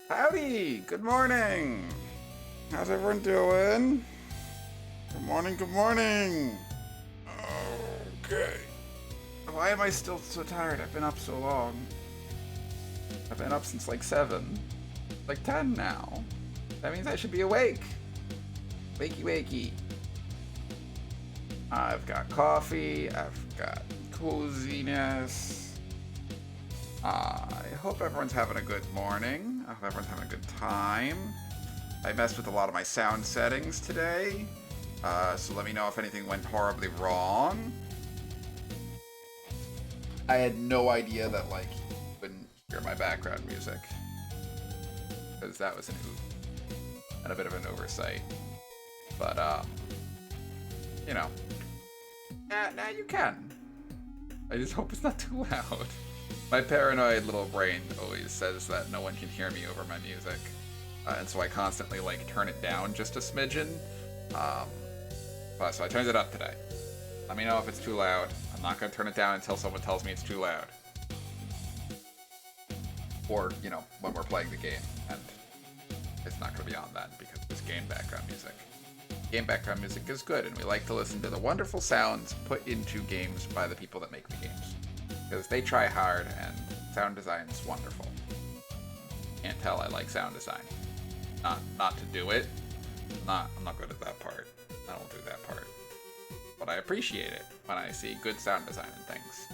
Howdy! Good morning! How's everyone doing? Good morning, good morning! Okay. Why am I still so tired? I've been up so long. I've been up since like 7. Like 10 now. That means I should be awake. Wakey wakey. I've got coffee. I've got coziness. I hope everyone's having a good morning. I hope everyone's having a good time. I messed with a lot of my sound settings today, so let me know if anything went horribly wrong. I had no idea that, like, you wouldn't hear my background music, because that was an oop, and a bit of an oversight. But, you know, now you can. I just hope it's not too loud. My paranoid little brain always says that no one can hear me over my music, and so I constantly like turn it down just a smidgen. So I turned it up today. Let me know if it's too loud. I'm not gonna turn it down until someone tells me it's too loud, or you know when we're playing the game, and it's not gonna be on then because it's game background music. Game background music is good, and we like to listen to the wonderful sounds put into games by the people that make the games. Because they try hard, and sound design is wonderful. Can't tell I like sound design. Not to do it. I'm not good at that part. I don't do that part. But I appreciate it when I see good sound design in things.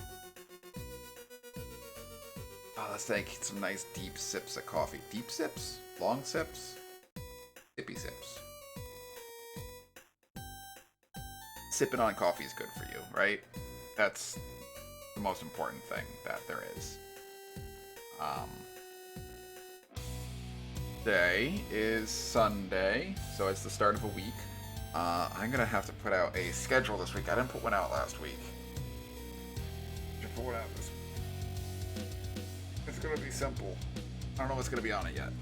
Let's take some nice deep sips of coffee. Deep sips? Long sips? Sippy sips. Sipping on coffee is good for you, right? That's the most important thing that there is. Today is Sunday, so it's the start of a week. I'm gonna have to put out a schedule this week. I didn't put one out last week. Should put one out this week. It's gonna be simple. I don't know what's gonna be on it yet.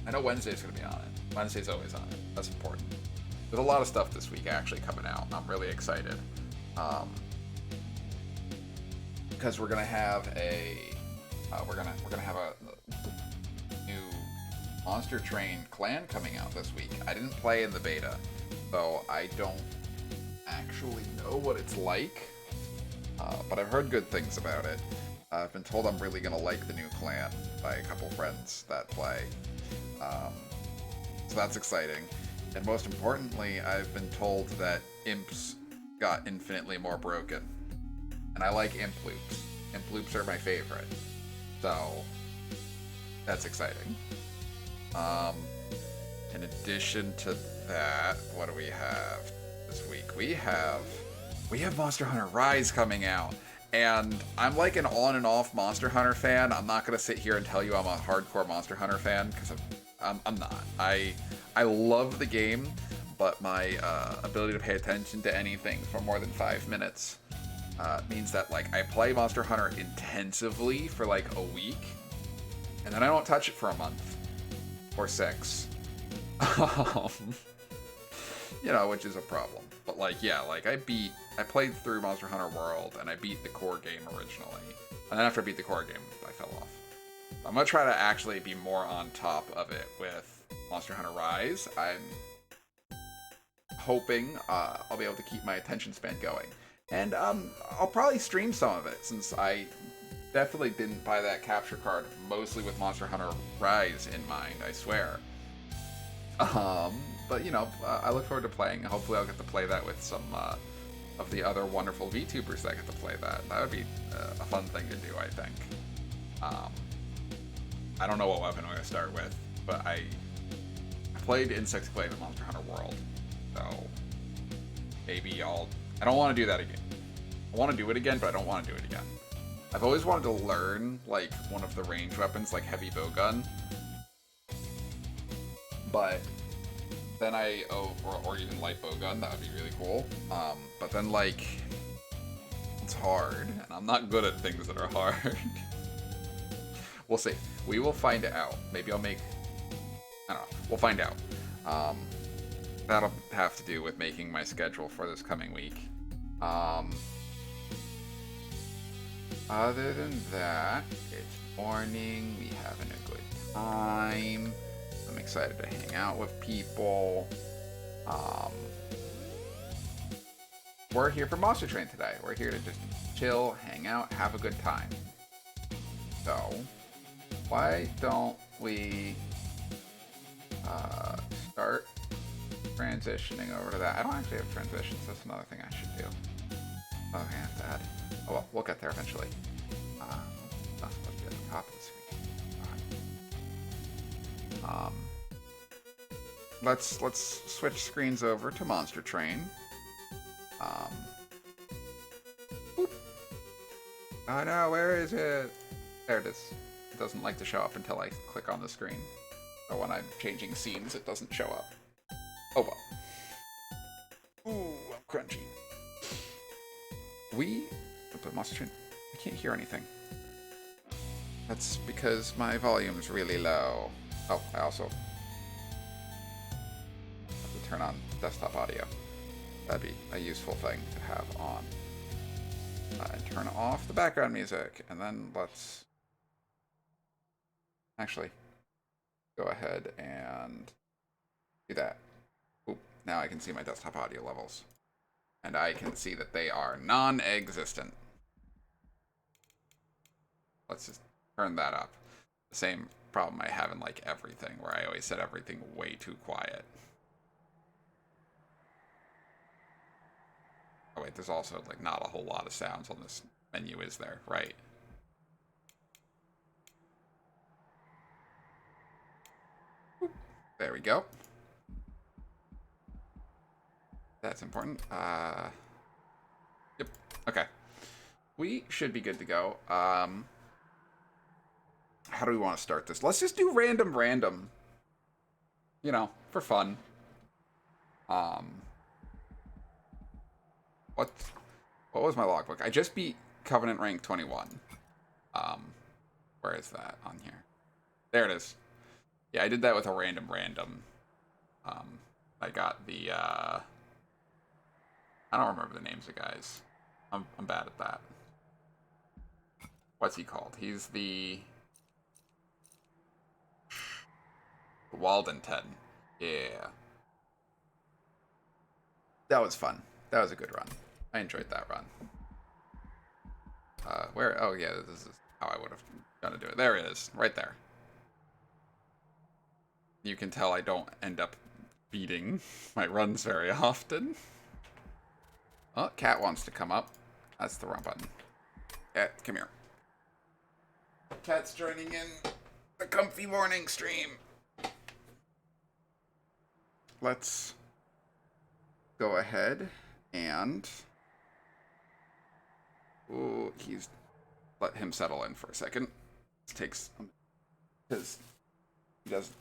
I know Wednesday's gonna be on it. Wednesday's always on it. That's important. There's a lot of stuff this week actually coming out. I'm really excited. Because we're gonna have a we're gonna have a new monstertrain clan coming out this week. I didn't play in the beta, so I don't actually know what it's like, but I've heard good things about it. I've been told I'm really gonna like the new clan by a couple friends that play, so that's exciting. And most importantly, I've been told that imps got infinitely more broken. And I like imp loops. Imp loops are my favorite. So, that's exciting. In addition to that, what do we have this week? We have Monster Hunter Rise coming out. And I'm like an on and off Monster Hunter fan. I'm not going to sit here and tell you I'm a hardcore Monster Hunter fan, because I'm not. I love the game, but my ability to pay attention to anything for more than 5 minutes means that like I play Monster Hunter intensively for like a week, and then I don't touch it for a month or 6. You know, which is a problem. But like, yeah, like I played through Monster Hunter World, and I beat the core game originally, and then after I beat the core game, I fell off. I'm gonna try to actually be more on top of it with Monster Hunter Rise. I'm hoping I'll be able to keep my attention span going. And I'll probably stream some of it, since I definitely didn't buy that capture card mostly with Monster Hunter Rise in mind, I swear. But you know, I look forward to playing. Hopefully I'll get to play that with some of the other wonderful VTubers that get to play that. That would be a fun thing to do, I think. I don't know what weapon I'm going to start with, but I played Insect Clay in Monster Hunter World, so maybe I don't want to do that again. I want to do it again, but I don't want to do it again. I've always wanted to learn, like, one of the range weapons, like Heavy Bowgun. But then or even Light Bowgun, that would be really cool. But then, like, it's hard, and I'm not good at things that are hard. We'll see. We will find out. Maybe I'll make... I don't know. We'll find out. That'll have to do with making my schedule for this coming week. Other than that, it's morning, we having a good time. excited to hang out with people. We're here for Monster Train today. We're here to just chill, hang out, have a good time. So, why don't we start transitioning over to that? I don't actually have transitions. That's another thing I should do. Oh, yeah, bad. Oh, well, we'll get there eventually. That's supposed to be at the top of the screen. Let's switch screens over to Monster Train. Oh no, where is it? There it is. It doesn't like to show up until I click on the screen. So when I'm changing scenes, it doesn't show up. Oh well. Ooh, I'm crunchy. But Monster Train, I can't hear anything. That's because my volume's really low. Oh, I also have to turn on desktop audio. That'd be a useful thing to have on. And turn off the background music, and then let's actually go ahead and do that. Oop, now I can see my desktop audio levels. And I can see that they are non-existent. Let's just turn that up. The same problem I have in like everything, where I always set everything way too quiet. Oh wait, there's also like not a whole lot of sounds on this menu, is there? Right. There we go. That's important. Yep. Okay. We should be good to go. How do we want to start this? Let's just do random. You know, for fun. What was my logbook? I just beat Covenant rank 21. Where is that on here? There it is. Yeah, I did that with a random. I got the I don't remember the names of guys. I'm bad at that. What's he called? He's the Walden 10. Yeah. That was fun. That was a good run. I enjoyed that run. Where? Oh, yeah, this is how I would have done to do it. There it is. Right there. You can tell I don't end up beating my runs very often. Oh, Cat wants to come up. That's the wrong button. Cat, come here. Cat's joining in the comfy morning stream. Let's go ahead and... Ooh, let him settle in for a second. This takes... Because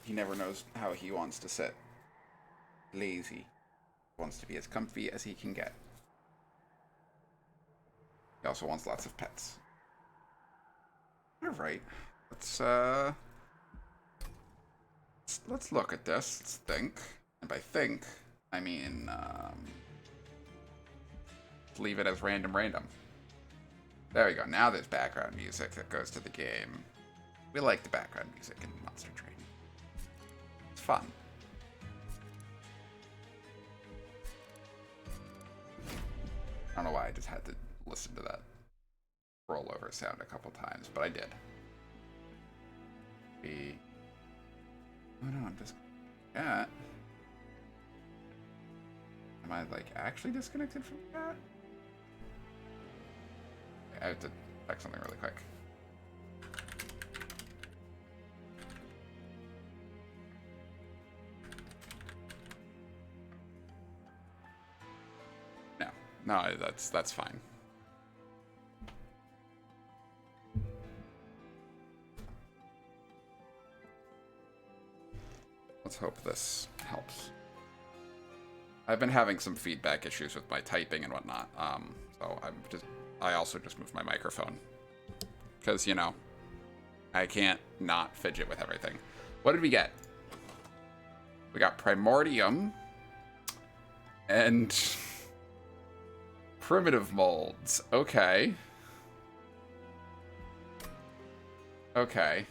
he never knows how he wants to sit. Lazy. Wants to be as comfy as he can get. He also wants lots of pets. Alright. Let's look at this. Let's think. And by think, I mean, leave it as random. There we go. Now there's background music that goes to the game. We like the background music in Monster Train. It's fun. I don't know why I just had to listen to that rollover sound a couple times, but I did. Oh no, I'm just... Yeah. Am I, like, actually disconnected from that? I have to check something really quick. No, that's fine. Let's hope this helps. I've been having some feedback issues with my typing and whatnot, so I also just moved my microphone. Because, you know, I can't not fidget with everything. What did we get? We got Primordium and primitive molds. Okay. Okay.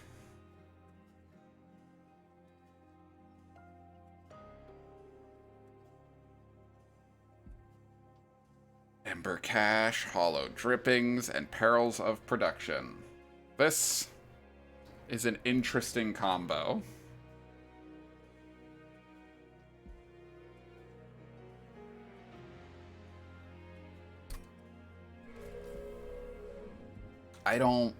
Ember Cache, Hollow Drippings, and Perils of Production. This is an interesting combo. I don't...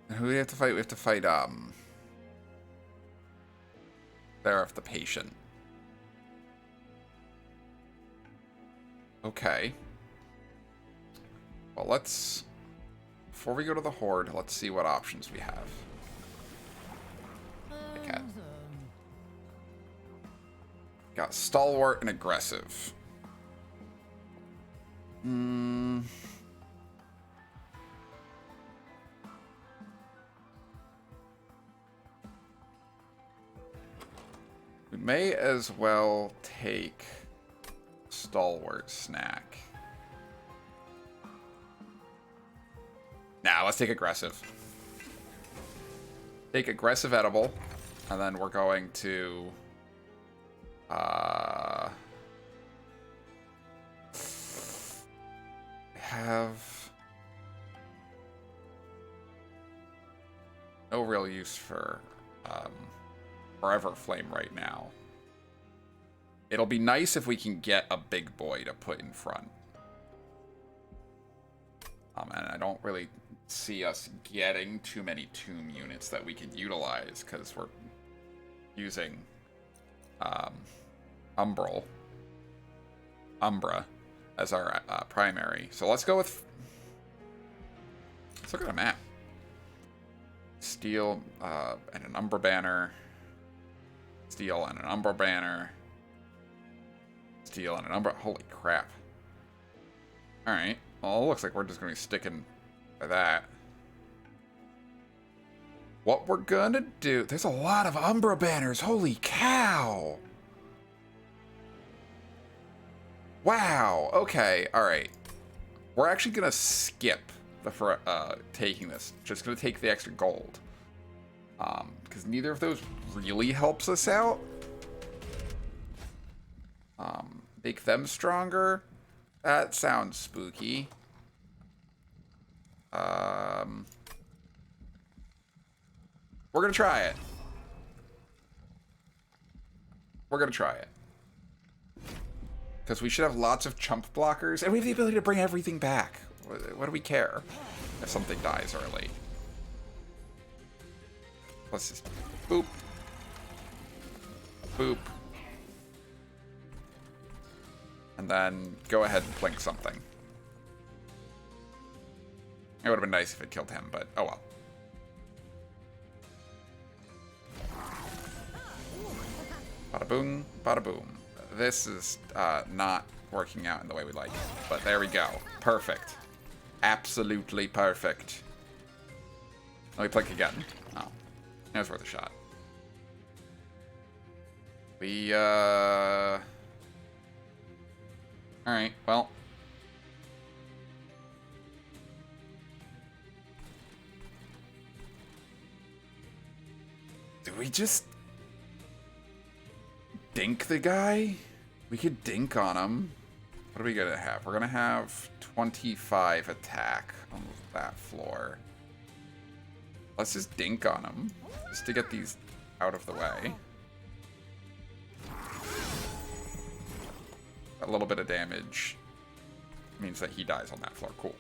Who do we have to fight? We have to fight, Seraph the Patient. Okay. Well, let's... Before we go to the Horde, let's see what options we have. Okay. Got Stalwart and Aggressive. We may as well take Stalwart Snack. Nah, let's take Aggressive. Take Aggressive Edible, and then we're going to... have... no real use for... Forever Flame right now. It'll be nice if we can get a big boy to put in front. And I don't really see us getting too many tomb units that we could utilize because we're using Umbra as our primary. So let's go with... Let's look at a map. Steel and an Umbra banner. Steel and an Umbra banner. Steel and an Umbra... Holy crap. Alright. Well, it looks like we're just going to be sticking by that. What we're going to do... There's a lot of Umbra banners. Holy cow. Wow. Okay. Alright. We're actually going to skip the taking this. Just going to take the extra gold. Because neither of those really helps us out. Make them stronger. That sounds spooky. We're gonna try it. We're gonna try it. Because we should have lots of chump blockers, and we have the ability to bring everything back. What do we care if something dies early? Let's just boop. Boop. And then go ahead and blink something. It would have been nice if it killed him, but oh well. Bada boom, bada boom. This is not working out in the way we like it, but there we go. Perfect. Absolutely perfect. Let me blink again. Oh, that was worth a shot. We, Alright, well. Do we just... dink the guy? We could dink on him. What are we gonna have? We're gonna have 25 attack on that floor. Let's just dink on him. Just to get these out of the way. A little bit of damage means that he dies on that floor. Cool.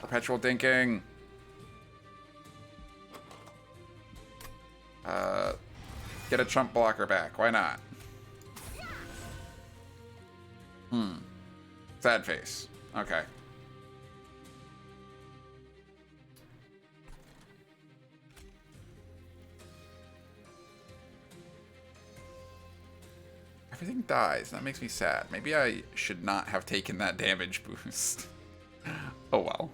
Perpetual dinking. Get a chump blocker back. Why not? Sad face. Okay. Everything dies. That makes me sad. Maybe I should not have taken that damage boost. Oh well.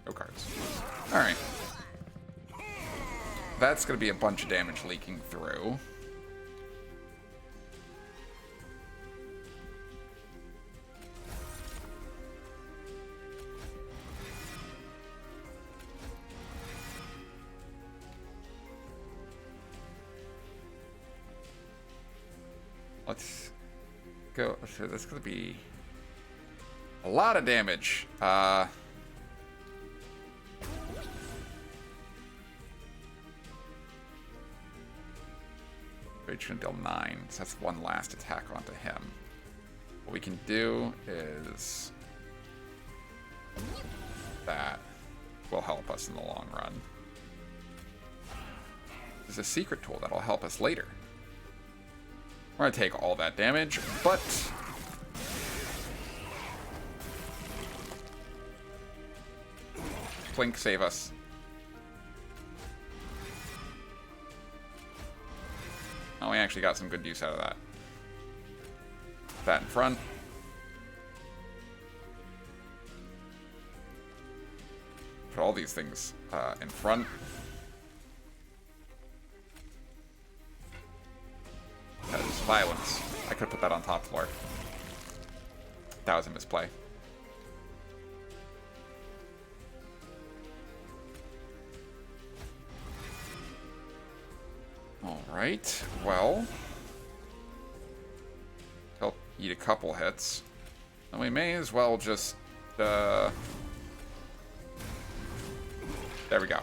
No cards. Alright. That's going to be a bunch of damage leaking through. Let's go. So that's going to be a lot of damage. Should deal 9, so that's one last attack onto him. What we can do is that will help us in the long run. There's a secret tool that'll help us later. We're gonna take all that damage, but Blink, save us. Oh, we actually got some good use out of that. That in front. Put all these things in front. That is violence. I could have put that on top floor. That was a misplay. Alright, well. He'll eat a couple hits. And we may as well just, there we go.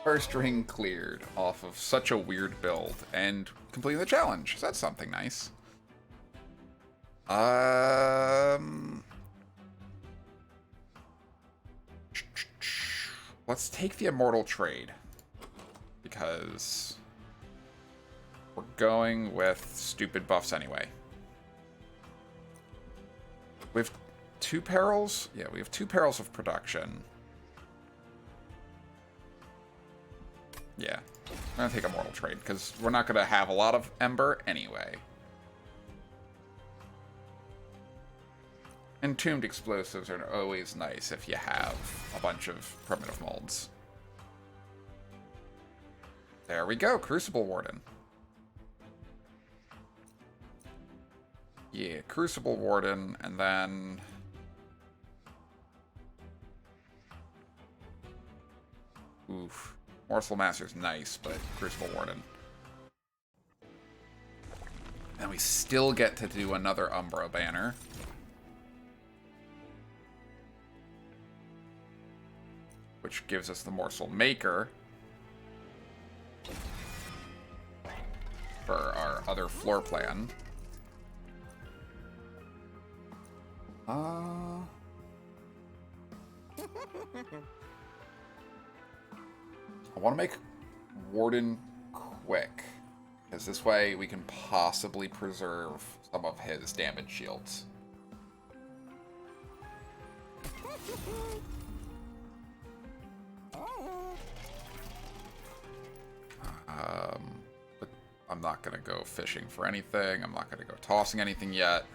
First ring cleared off of such a weird build and completing the challenge. So that's something nice. Let's take the immortal trade. Because we're going with stupid buffs anyway. We have 2 perils? Yeah, we have 2 perils of production. Yeah, I'm gonna take a mortal trade because we're not gonna have a lot of Ember anyway. Entombed explosives are always nice if you have a bunch of primitive molds. There we go, Crucible Warden. Yeah, Crucible Warden, and then... Oof. Morsel Master's nice, but Crucible Warden. And we still get to do another Umbro banner. Which gives us the Morsel Maker. For our other floor plan. I want to make Warden quick, because this way we can possibly preserve some of his damage shields. But I'm not going to go fishing for anything. I'm not going to go tossing anything yet.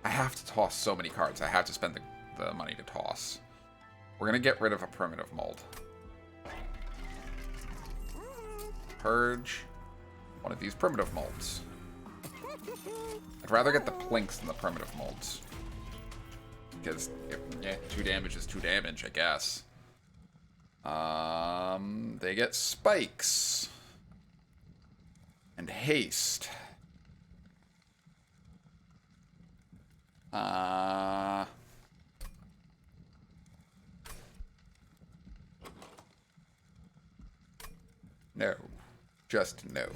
I have to toss so many cards. I have to spend the money to toss. We're going to get rid of a primitive mold. Purge one of these primitive molds. I'd rather get the plinks than the primitive molds. Because, yeah, 2 damage is 2 damage, I guess. They get spikes. And haste. No. Just no.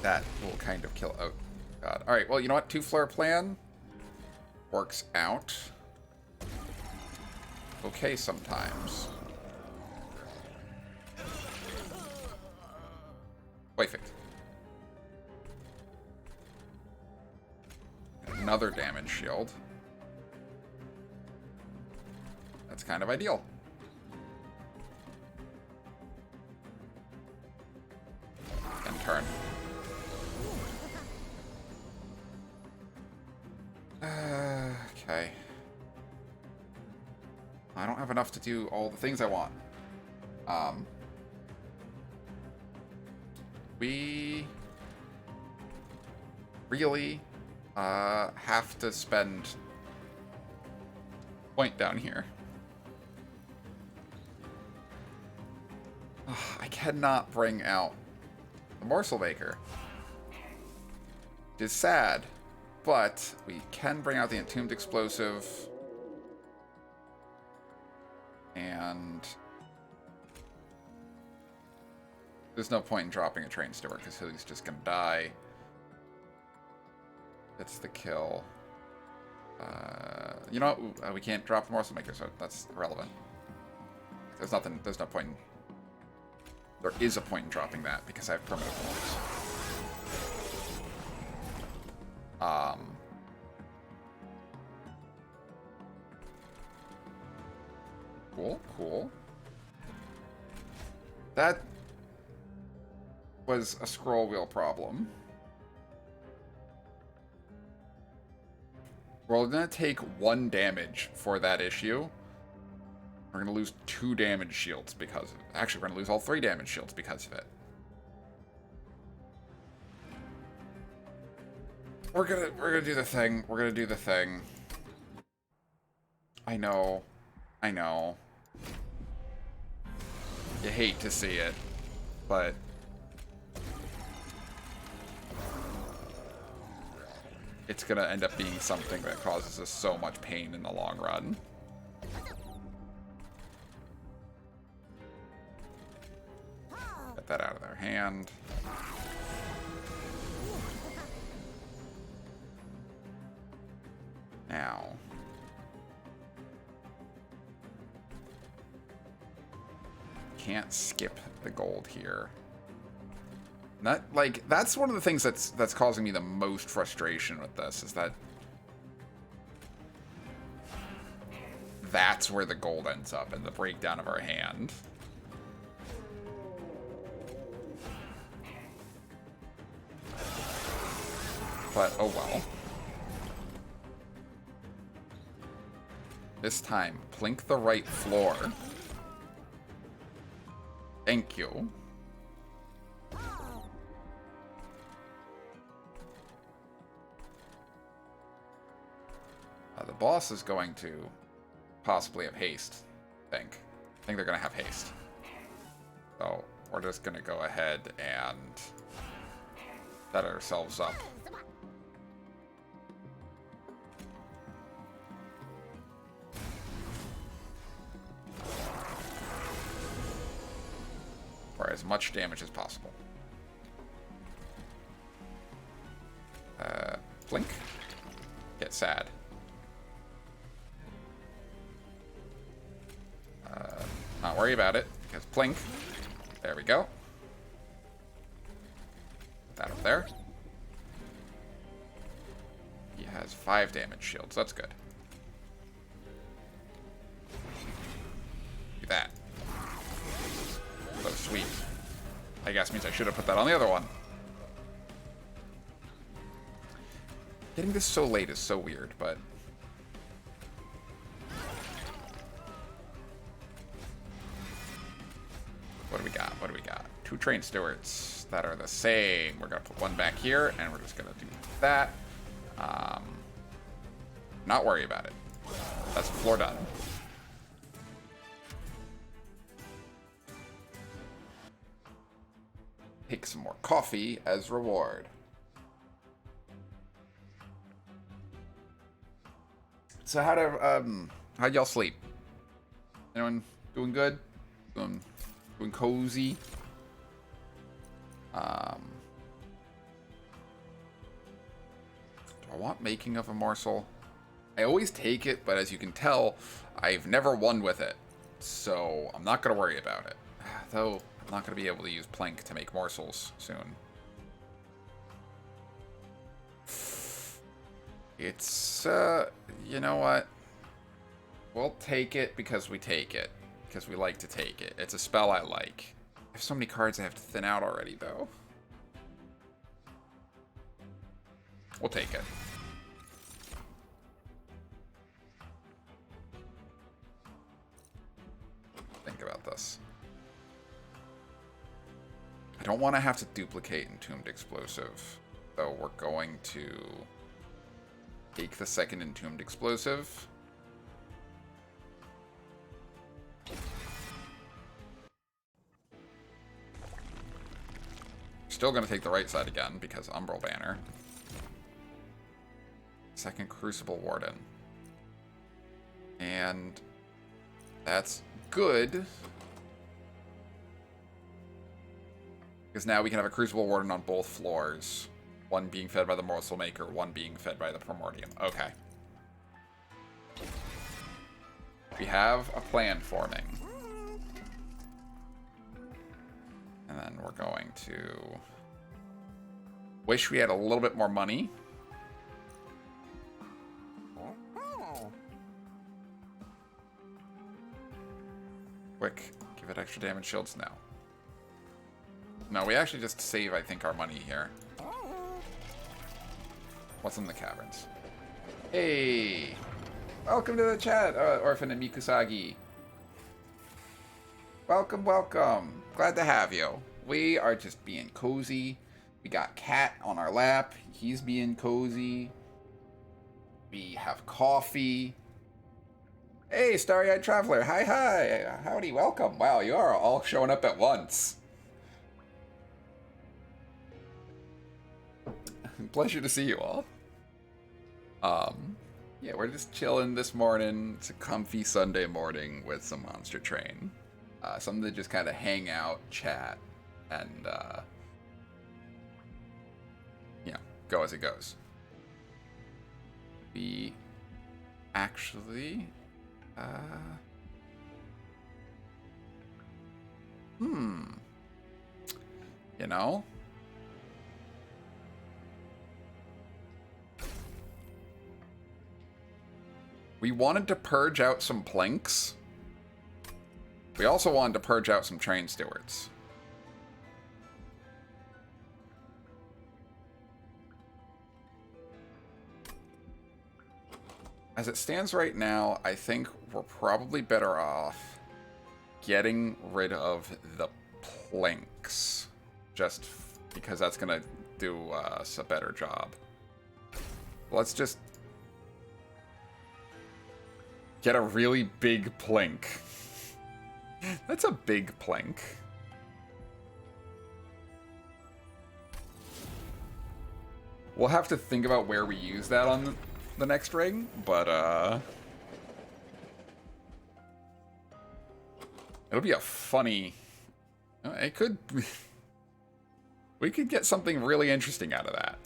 That will kind of kill... Oh, God. Alright, well, you know what? 2 flare plan works out. Okay sometimes. Perfect. Another damage shield. That's kind of ideal. And turn. Okay. I don't have enough to do all the things I want. We really have to spend point down here. I cannot bring out the Morsel Maker. It is sad, but we can bring out the Entombed Explosive. And there's no point in dropping a Train Steward because he's just going to die. It's the kill. You know what? We can't drop the Morsel Maker, so that's irrelevant. There's nothing. There's no point in... There is a point in dropping that because I have permanent forms. Cool, cool. That was a scroll wheel problem. We're gonna take 1 damage for that issue. We're gonna lose 2 damage shields because of it. Actually, we're gonna lose all 3 damage shields because of it. We're gonna do the thing. We're gonna do the thing. I know. I know. You hate to see it, but it's gonna end up being something that causes us so much pain in the long run. Get that out of their hand. Now. Can't skip the gold here. That, like, that's one of the things that's causing me the most frustration with this, is that that's where the gold ends up, in the breakdown of our hand. But, oh well. This time, plink the right floor. Thank you. The boss is going to possibly have haste, I think. I think they're going to have haste. So, we're just going to go ahead and set ourselves up. For as much damage as possible. Blink. Get sad. Not worry about it, because Plink. There we go. Put that up there. He has 5 damage shields. That's good. Do that. So sweet. I guess means I should have put that on the other one. Getting this so late is so weird, but... What do we got? What do we got? 2 train stewards that are the same. We're going to put 1 back here, and we're just going to do that. Not worry about it. That's floor done. Take some more coffee as reward. So how'd y'all sleep? Anyone doing good? Doing cozy? Do I want making of a morsel? I always take it, but as you can tell, I've never won with it. So I'm not going to worry about it. Though I'm not going to be able to use plank to make morsels soon. It's, you know what? We'll take it because we take it. Because we like to take it. It's a spell I like. I have so many cards I have to thin out already, though. We'll take it. Think about this. I don't want to have to duplicate Entombed Explosive. So we're going to take the second Entombed Explosive. Still going to take the right side again because Umbral Banner. Second Crucible Warden. And that's good. Because now we can have a Crucible Warden on both floors. One being fed by the Morsel Maker, one being fed by the Primordium. Okay. We have a plan forming. And then we're going to... Wish we had a little bit more money. Quick, give it extra damage shields now. No, we actually just save, I think, our money here. What's in the caverns? Hey! Welcome to the chat, Orphan and Mikusagi. Welcome, welcome. Glad to have you. We are just being cozy. We got Cat on our lap. He's being cozy. We have coffee. Hey, Starry-Eyed Traveler. Hi, hi. Howdy, welcome. Wow, you are all showing up at once. Pleasure to see you all. Yeah, we're just chilling this morning. It's a comfy Sunday morning with some Monster Train. Something to just kind of hang out, chat, and, go as it goes. We actually, you know, we wanted to purge out some planks. We also wanted to purge out some train stewards. As it stands right now, I think we're probably better off getting rid of the planks. Just because that's going to do us a better job. Let's just get a really big plank. That's a big plank. We'll have to think about where we use that on the next ring, but it'll be a funny... It could... We could get something really interesting out of that.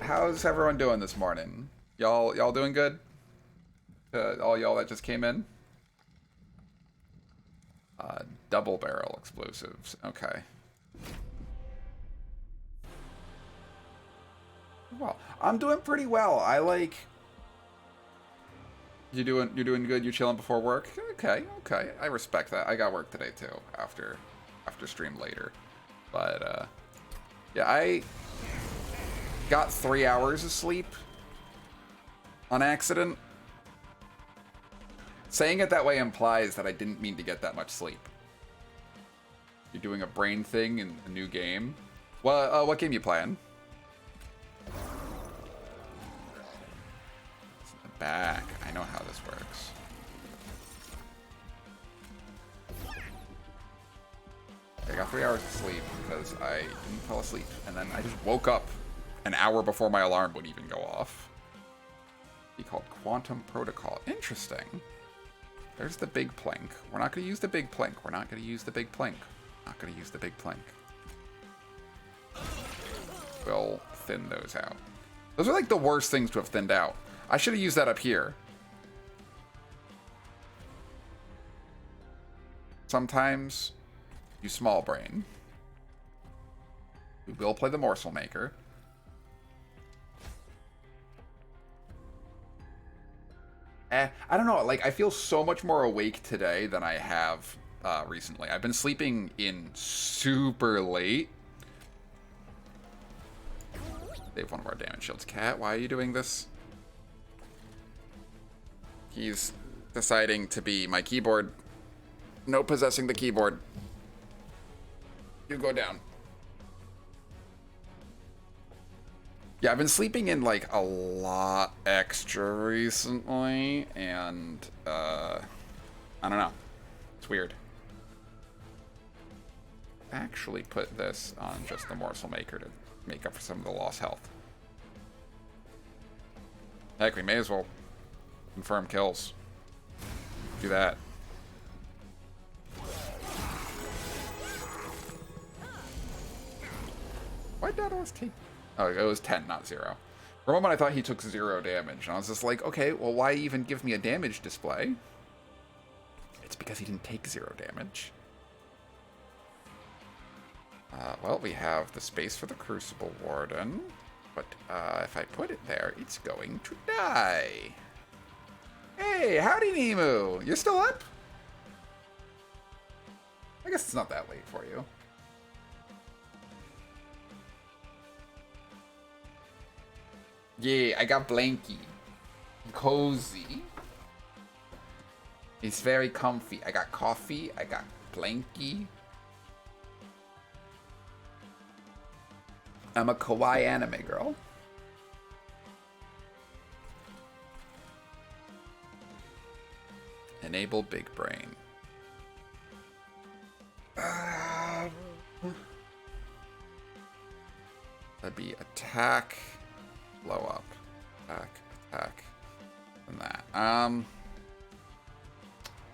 How's everyone doing this morning? Y'all doing good? All y'all that just came in? Double barrel explosives. Okay. Well, I'm doing pretty well. I like... You're doing good? You chilling before work? Okay. I respect that. I got work today too, after stream later. But yeah, I got 3 hours of sleep on accident. Saying it that way implies that I didn't mean to get that much sleep. You're doing a brain thing in a new game. Well, what game you playing? It's in the back. I know how this works. I got 3 hours of sleep because I didn't fall asleep. And then I just woke up an hour before my alarm would even go off. Be called Quantum Protocol. Interesting. There's the big plank. We're not going to use the big plank. We're not going to use the big plank. Not going to use the big plank. We'll thin those out. Those are like the worst things to have thinned out. I should have used that up here. Sometimes you small brain. We will play the Morsel Maker. I don't know, like, I feel so much more awake today than I have recently. I've been sleeping in super late. Save one of our damage shields. Cat, why are you doing this? He's deciding to be my keyboard. No possessing the keyboard. You go down. Yeah, I've been sleeping in, like, a lot extra recently, and, I don't know. It's weird. actually put this on just the morsel maker to make up for some of the lost health. Heck, we may as well confirm kills. Do that. Why did Daedalus take... Oh, it was 10, not 0. For a moment I thought he took 0 damage, and I was just like, okay, well, why even give me a damage display? It's because he didn't take 0 damage. Well, we have the space for the Crucible Warden, but if I put it there, it's going to die. Hey, howdy, Nimu! You're still up? I guess it's not that late for you. Yeah, I got Blanky. Cozy. It's very comfy. I got coffee. I got Blanky. I'm a kawaii anime girl. Enable big brain. That'd be attack, blow up, attack, attack, and that.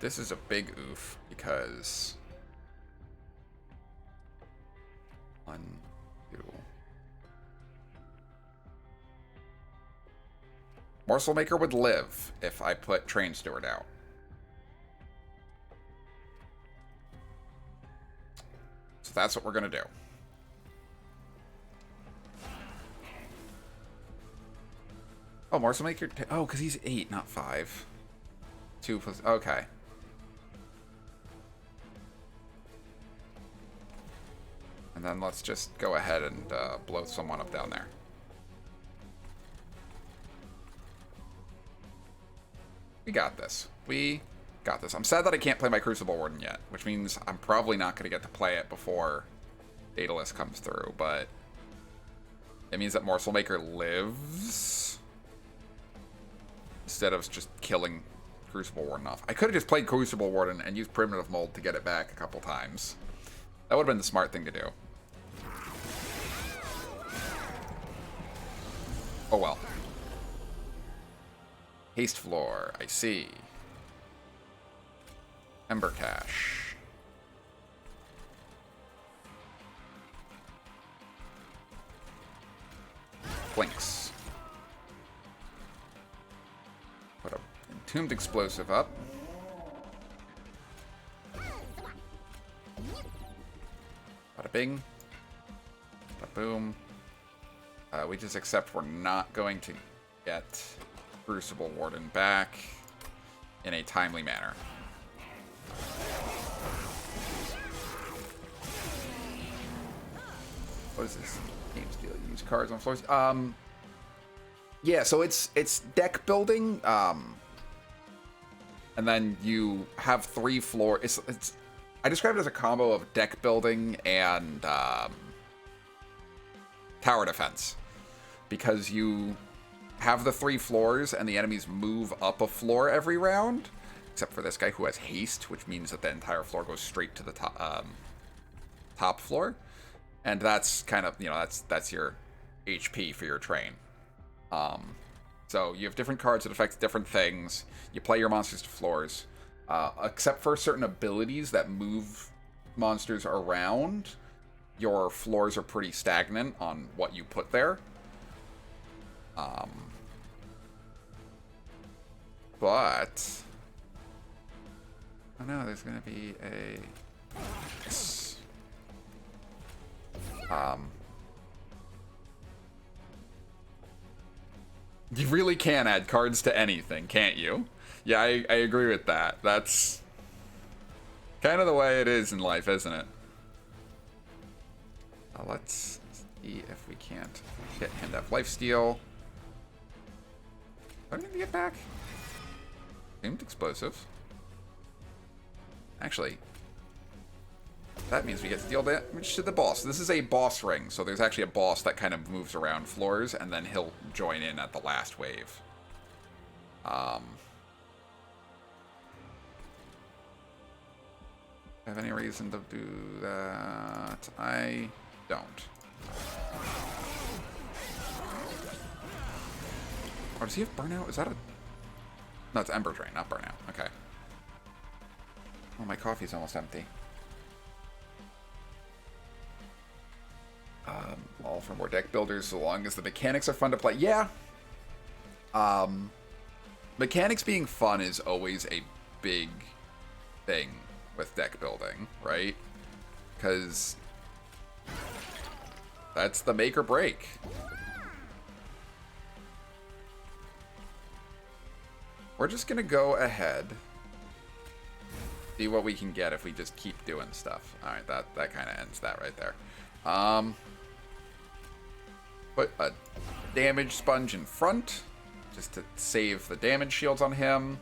This is a big oof because 1, 2. Morsel Maker would live if I put Train Steward out. So that's what we're going to do. Oh, Morsel Maker... Oh, because he's 8, not 5. 2 plus... Okay. And then let's just go ahead and blow someone up down there. We got this. We got this. I'm sad that I can't play my Crucible Warden yet, which means I'm probably not going to get to play it before Daedalus comes through, but it means that Morsel Maker lives instead of just killing Crucible Warden off. I could have just played Crucible Warden and used Primitive Mold to get it back a couple times. That would have been the smart thing to do. Oh well. Haste Floor, I see. Ember Cache. Blinks. Put a Entombed Explosive up. Bada bing. Bada boom. We just accept we're not going to get Crucible Warden back in a timely manner. What is this? Game steal. Use cards on floors. Yeah, so it's deck building. And then you have 3 floors. It's I describe it as a combo of deck building and tower defense, because you have the 3 floors and the enemies move up a floor every round, except for this guy who has haste, which means that the entire floor goes straight to the top floor, and that's kind of, you know, that's your HP for your train. So you have different cards that affect different things. You play your monsters to floors, except for certain abilities that move monsters around. Your floors are pretty stagnant on what you put there. But oh no, there's gonna be a you really can add cards to anything, can't you? Yeah, I agree with that. That's kind of the way it is in life, isn't it? Let's see if we can't get him to have lifesteal. What do we need to get back? Aimed explosive. Actually, that means we get to deal damage to the boss. This is a boss ring, so there's actually a boss that kind of moves around floors, and then he'll join in at the last wave. Have any reason to do that? I don't. Oh, does he have burnout? Is that a... No, it's Ember Drain, not burnout. Okay. Oh, my coffee's almost empty. All for more deck builders, so long as the mechanics are fun to play. Yeah. Mechanics being fun is always a big thing with deck building, right? Because that's the make or break. We're just gonna go ahead, see what we can get if we just keep doing stuff. All right, that kind of ends that right there. Put a damage sponge in front just to save the damage shields on him.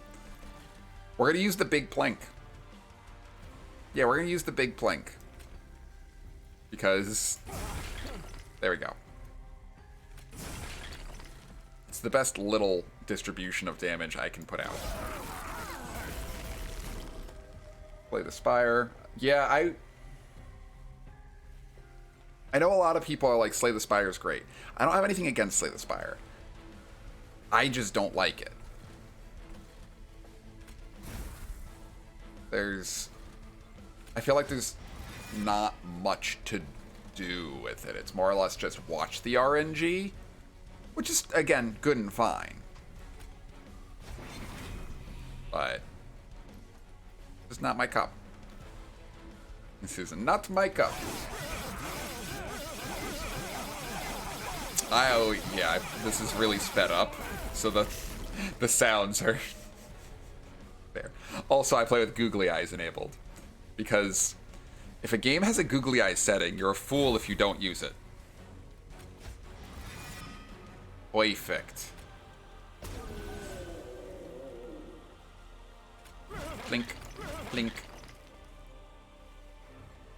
We're gonna use the big plank. Yeah, we're gonna use the big plank because there we go. It's the best little distribution of damage I can put out. Play the Spire. Yeah, I know a lot of people are like, Slay the Spire is great. I don't have anything against Slay the Spire. I just don't like it. I feel like there's not much to do with it. It's more or less just watch the RNG, which is, again, good and fine. But it's not my cup. This is not my cup. Oh, yeah, this is really sped up, so the sounds are there. Also, I play with googly eyes enabled, because if a game has a googly eyes setting, you're a fool if you don't use it. Perfect. Blink, blink.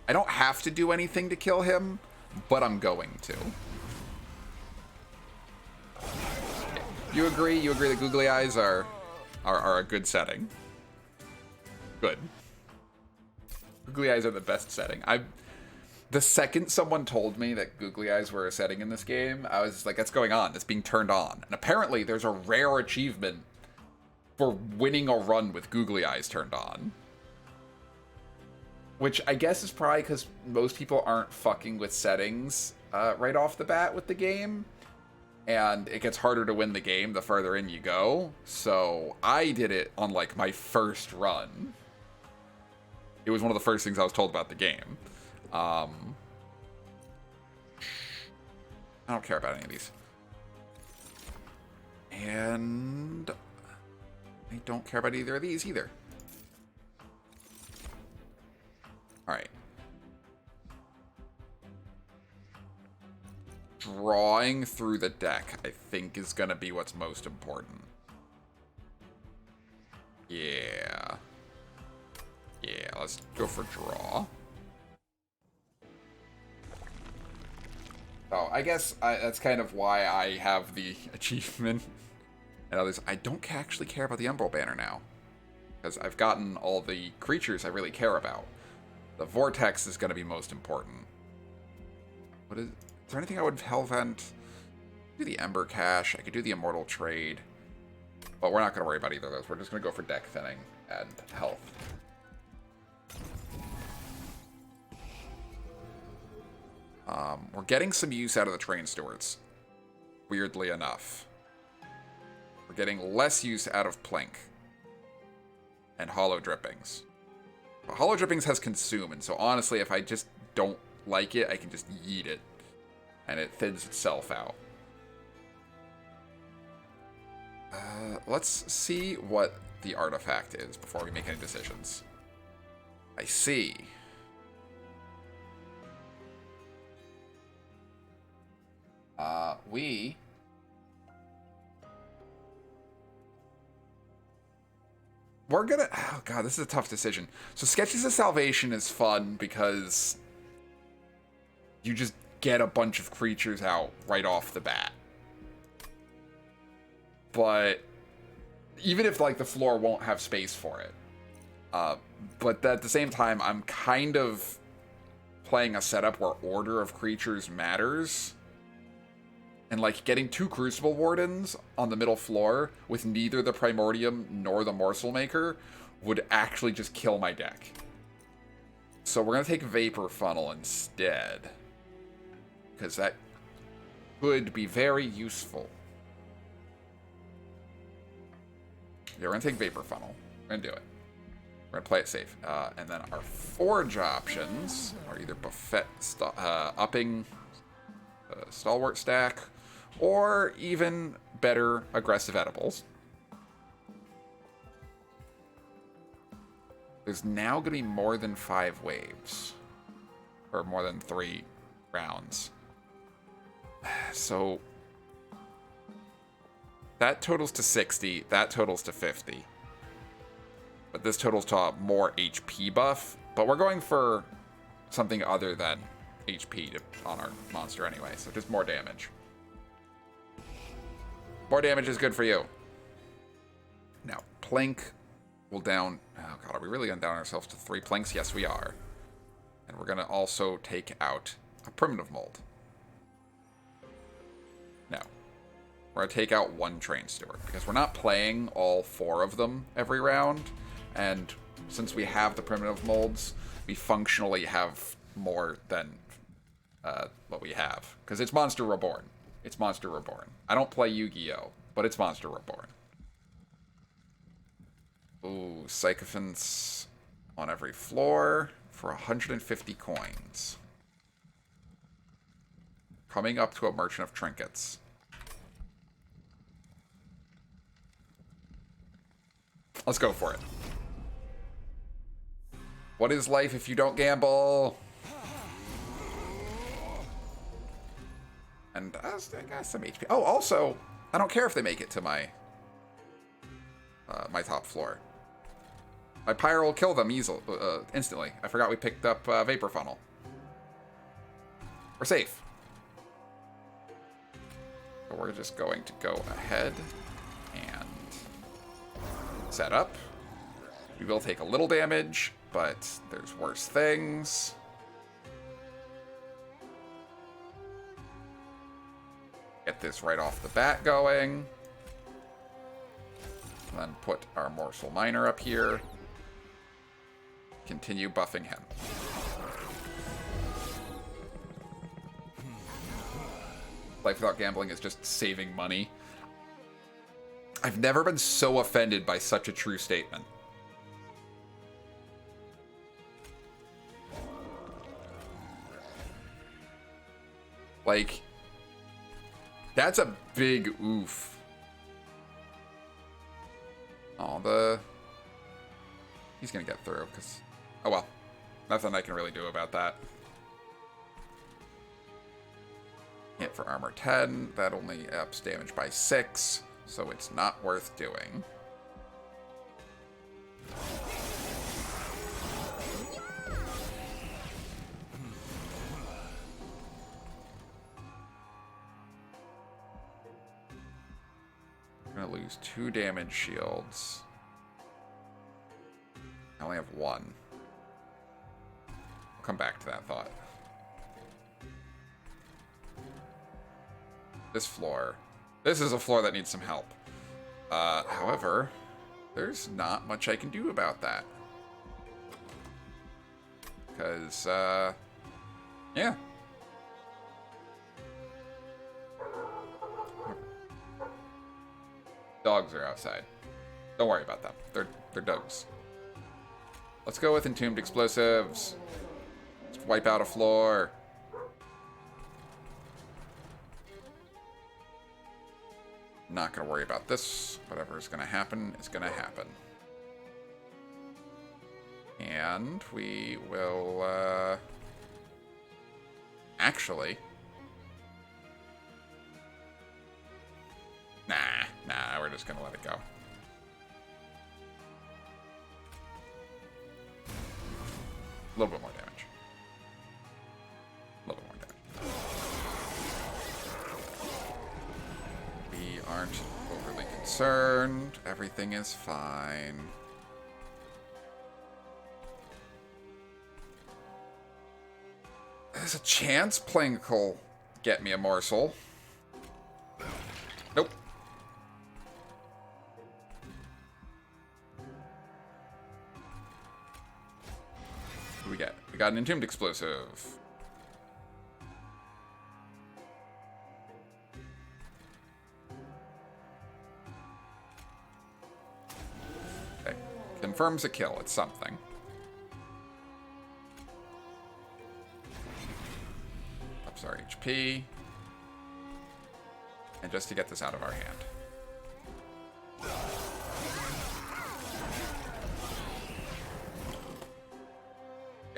I don't have to do anything to kill him, but I'm going to. You agree? You agree that googly eyes are a good setting? Good. Googly eyes are the best setting. The second someone told me that googly eyes were a setting in this game, I was like, "What's going on? It's being turned on." And apparently, there's a rare achievement for winning a run with googly eyes turned on. Which I guess is probably because most people aren't fucking with settings right off the bat with the game. And it gets harder to win the game the further in you go. So I did it on like my first run. It was one of the first things I was told about the game. I don't care about any of these. And I don't care about either of these either. Alright. Drawing through the deck, I think, is going to be what's most important. Yeah. Yeah, let's go for draw. Oh, I guess that's kind of why I have the achievement. And others, I don't actually care about the Umbral Banner now. Because I've gotten all the creatures I really care about. The Vortex is going to be most important. What is there anything I would Hellvent? Do the Ember Cache. I could do the Immortal Trade. But we're not going to worry about either of those. We're just going to go for deck thinning and health. We're getting some use out of the Train Stewards. Weirdly enough. We're getting less use out of Plink. And Hollow Drippings. But Hollow Drippings has Consume, and so honestly, if I just don't like it, I can just yeet it. And it thins itself out. Let's see what the artifact is before we make any decisions. I see. We're gonna... Oh god, this is a tough decision. So Sketches of Salvation is fun because you just get a bunch of creatures out right off the bat. But even if like the floor won't have space for it, But at the same time, I'm kind of playing a setup where order of creatures matters. And, like, getting 2 Crucible Wardens on the middle floor with neither the Primordium nor the Morsel Maker would actually just kill my deck. So we're going to take Vapor Funnel instead. Because that could be very useful. Yeah, we're going to take Vapor Funnel. We're going to do it. We're going to play it safe. And then our Forge options are either Buffet upping Stalwart stack, or even better, Aggressive Edibles. There's now going to be more than 5 waves. Or more than 3 rounds. So that totals to 60, that totals to 50. But this totals to a more HP buff. But we're going for something other than HP on our monster anyway, so just more damage. More damage is good for you. Now, Plink will down... Oh god, are we really going to down ourselves to 3 Plinks? Yes, we are. And we're going to also take out a Primitive Mold. No. We're going to take out 1 Train Steward, because we're not playing all 4 of them every round, and since we have the Primitive Molds, we functionally have more than what we have. Because it's Monster Reborn. It's Monster Reborn. I don't play Yu-Gi-Oh!, but it's Monster Reborn. Ooh, Sycophants on every floor for 150 coins. Coming up to a Merchant of Trinkets. Let's go for it. What is life if you don't gamble? And I got some HP. Oh, also, I don't care if they make it to my my top floor. My Pyro will kill them easily, instantly. I forgot we picked up Vapor Funnel. We're safe. So we're just going to go ahead and set up. We will take a little damage, but there's worse things. Get this right off the bat going. And then put our Morsel Miner up here. Continue buffing him. Life without gambling is just saving money. I've never been so offended by such a true statement. Like, that's a big oof. Oh, he's gonna get through, because... Oh well. Nothing I can really do about that. Hit for armor 10. That only ups damage by 6, so it's not worth doing. I'm gonna lose 2 damage shields. I only have 1. I'll come back to that thought. This floor. This is a floor that needs some help. However, there's not much I can do about that. Because, yeah. Dogs are outside. Don't worry about them. They're dogs. Let's go with Entombed Explosives. Let's wipe out a floor. Not gonna worry about this. Whatever is gonna happen is gonna happen. And we will, actually... Nah, we're just gonna let it go. A little bit more damage. A little bit more damage. We aren't overly concerned. Everything is fine. There's a chance Plink will get me a morsel. Nope. What do we get? We got an entombed explosive. Okay. Confirms a kill. It's something. Ups our HP. And just to get this out of our hand.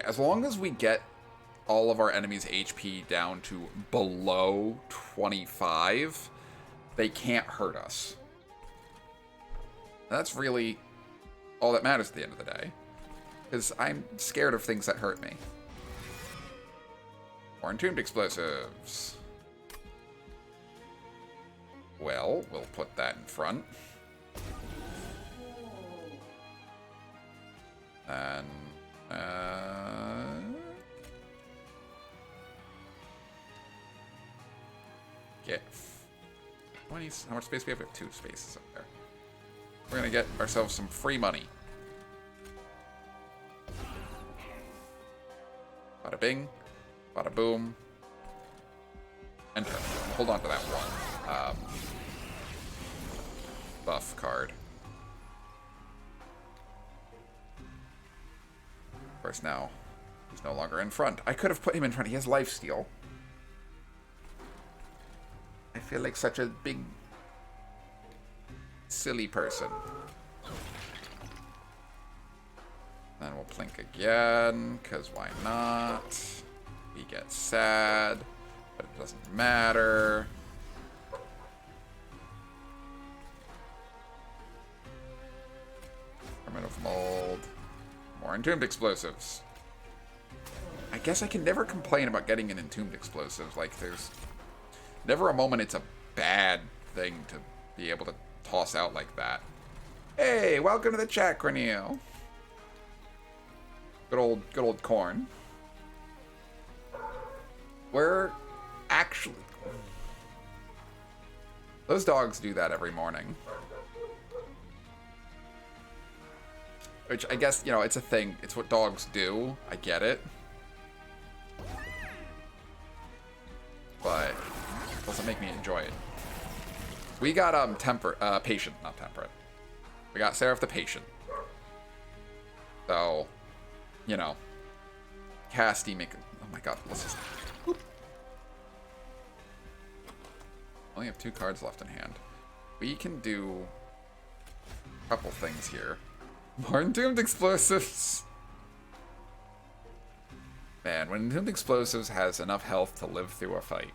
As long as we get all of our enemies' HP down to below 25, they can't hurt us. That's really all that matters at the end of the day. Because I'm scared of things that hurt me. More entombed explosives. Well, we'll put that in front. And... get 20. How much space do we have? We have 2 spaces up there. We're gonna get ourselves some free money. Bada bing, bada boom, and hold on to that one buff card. Of course, now he's no longer in front. I could have put him in front. He has lifesteal. I feel like such a big, silly person. Then we'll plink again, because why not? He gets sad, but it doesn't matter. Primitive mold. More entombed explosives. I guess I can never complain about getting an entombed explosive. Like, there's never a moment it's a bad thing to be able to toss out like that. Hey, welcome to the chat, Cornel. Good old corn. We're actually... Those dogs do that every morning. Which, I guess, you know, it's a thing. It's what dogs do. I get it. But it doesn't make me enjoy it. We got, patient, not temperate. We got Seraph the patient. So, you know. Casty make... Oh my god, let's just... Whoop. Only have 2 cards left in hand. We can do a couple things here. More entombed explosives. Man, when entombed explosives has enough health to live through a fight.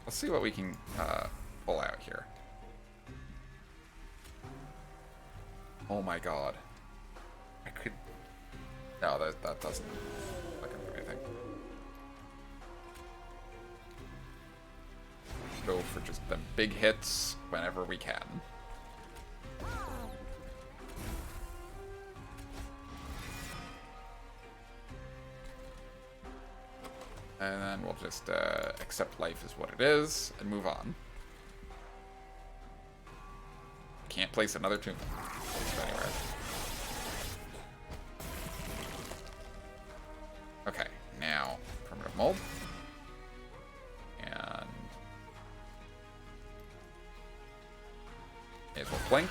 Let's see what we can pull out here. Oh my god. I could... No, that doesn't look like anything. Go for just the big hits whenever we can. And then we'll just accept life is what it is and move on. Can't place another tomb anywhere. Okay, now primitive mold. And may as well blink.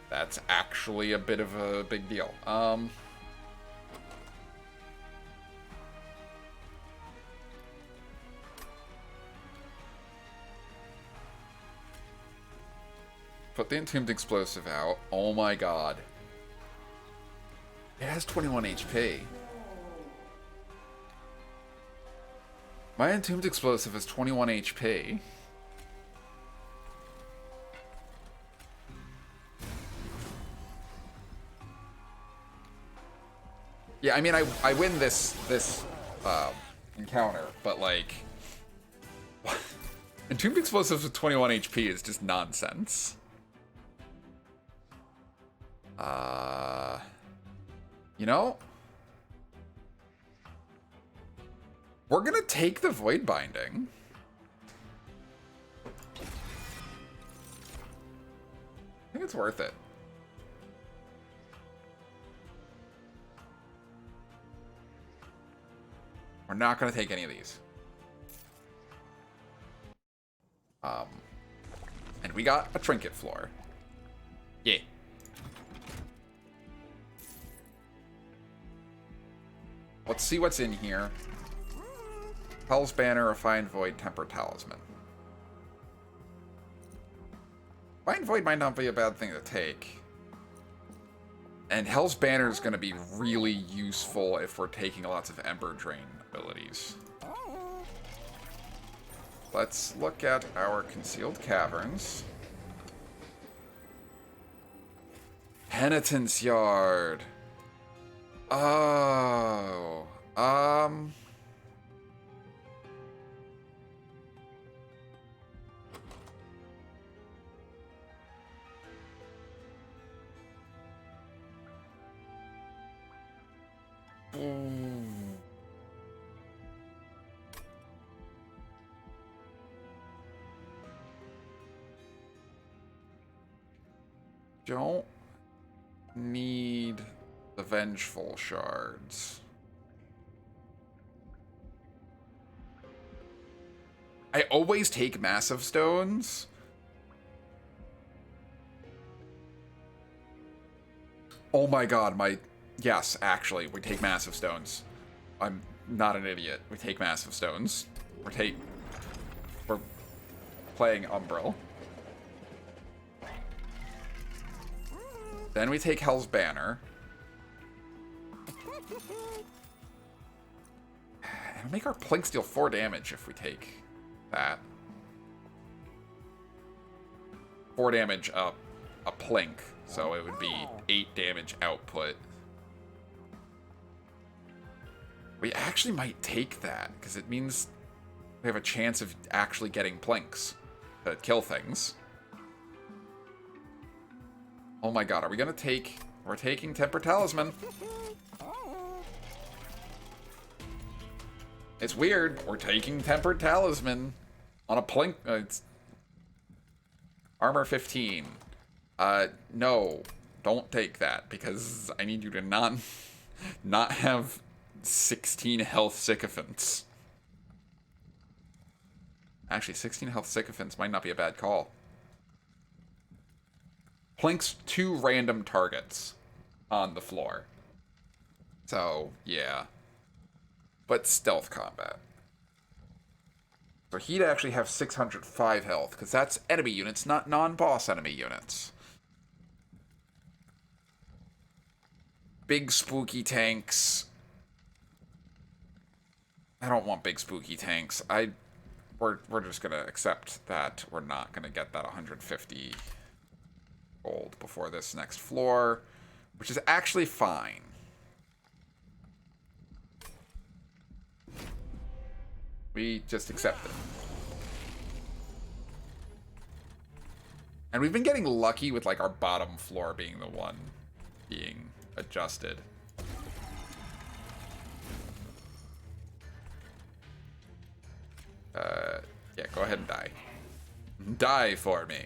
That's actually a bit of a big deal. Put the entombed explosive out. Oh my god. It has 21 HP. My entombed explosive has 21 HP. Yeah, I mean, I win this encounter, but like... Entombed explosives with 21 HP is just nonsense. You know, we're gonna take the Void Binding. I think it's worth it. We're not gonna take any of these. And we got a trinket floor. Yeah. Let's see what's in here. Hell's Banner, Refined Void, Tempered Talisman. Refined Void might not be a bad thing to take. And Hell's Banner is going to be really useful if we're taking lots of Ember Drain abilities. Let's look at our Concealed Caverns. Penitence Yard. Oh. Don't need the Vengeful Shards. I always take Massive Stones. Oh my god, yes, actually, we take Massive Stones. I'm not an idiot. We take Massive Stones. We're playing Umbral. Then we take Hell's Banner. It'll make our Plink deal 4 damage if we take that. 4 damage a Plink, so it would be 8 damage output. We actually might take that, because it means we have a chance of actually getting Plinks to kill things. Oh my god, are we gonna take... We're taking Temper Talisman. It's weird. We're taking Tempered Talisman on a Plink... it's Armor 15. No. Don't take that, because I need you to not have 16 health sycophants. Actually, 16 health sycophants might not be a bad call. Plink's 2 random targets on the floor. So, yeah. But stealth combat. So he'd actually have 605 health, because that's enemy units, not non-boss enemy units. Big spooky tanks. I don't want big spooky tanks. We're just gonna accept that we're not gonna get that 150 gold before this next floor, which is actually fine. We just accept it. And we've been getting lucky with like our bottom floor being the one being adjusted. Yeah, go ahead and die. Die for me.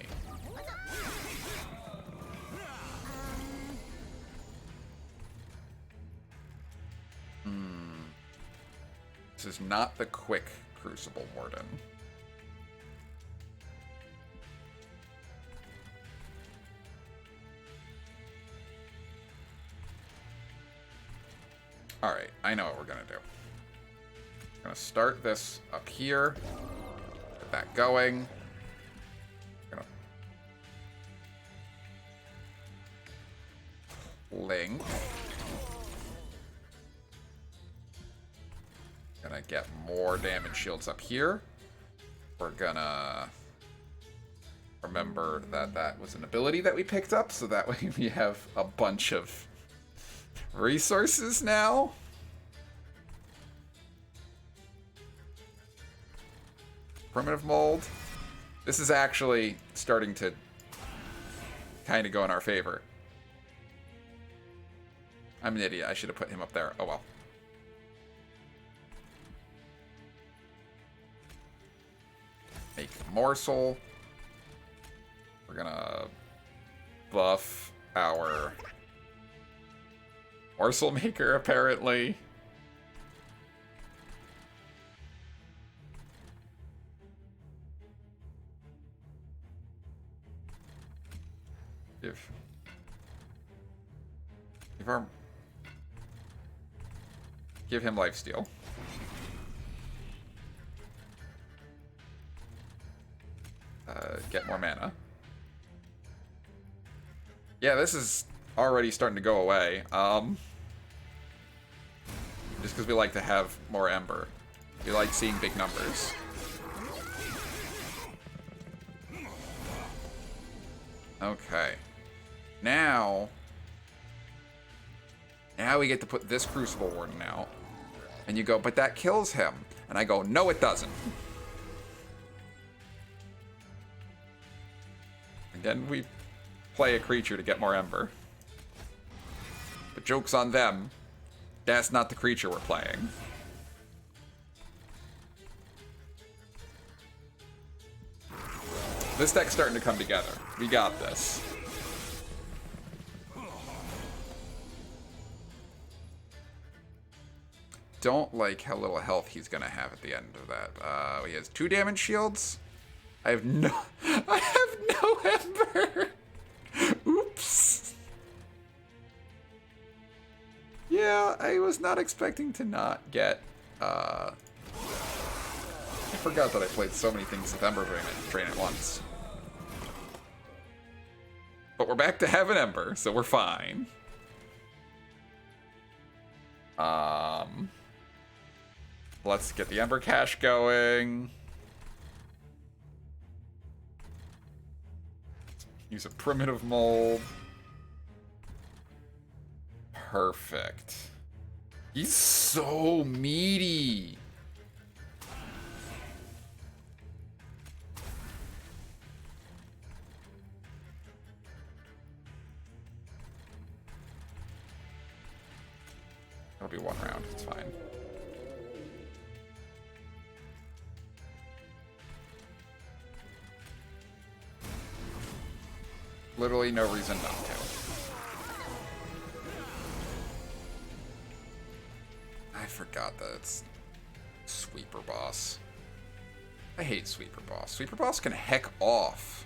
This is not the quick Crucible Warden. Alright, I know what we're gonna do. We're gonna start this up here. Get that going. Gonna link. Gonna get more damage shields up here. We're gonna remember that that was an ability that we picked up, so that way we have a bunch of resources now. Primitive mold. This is actually starting to kind of go in our favor. I'm an idiot. I should have put him up there. Oh well. Make a morsel. We're gonna buff our morsel maker, apparently. Give him lifesteal. Get more mana. Yeah, this is already starting to go away. Just because we like to have more Ember. We like seeing big numbers. Okay. Now we get to put this Crucible Warden out. And you go, but that kills him. And I go, no, it doesn't. Again, we play a creature to get more Ember. But joke's on them. That's not the creature we're playing. This deck's starting to come together. We got this. Don't like how little health he's gonna have at the end of that. He has 2 damage shields. I have no Ember. Oops. Yeah, I was not expecting to not get. I forgot that I played so many things with Ember Drain at once. But we're back to having Ember, so we're fine. Let's get the Ember Cache going. Use a primitive mold. Perfect. He's so meaty. It'll be 1 round. It's fine. Literally no reason not to. I forgot that it's Sweeper Boss. I hate Sweeper Boss. Sweeper Boss can heck off.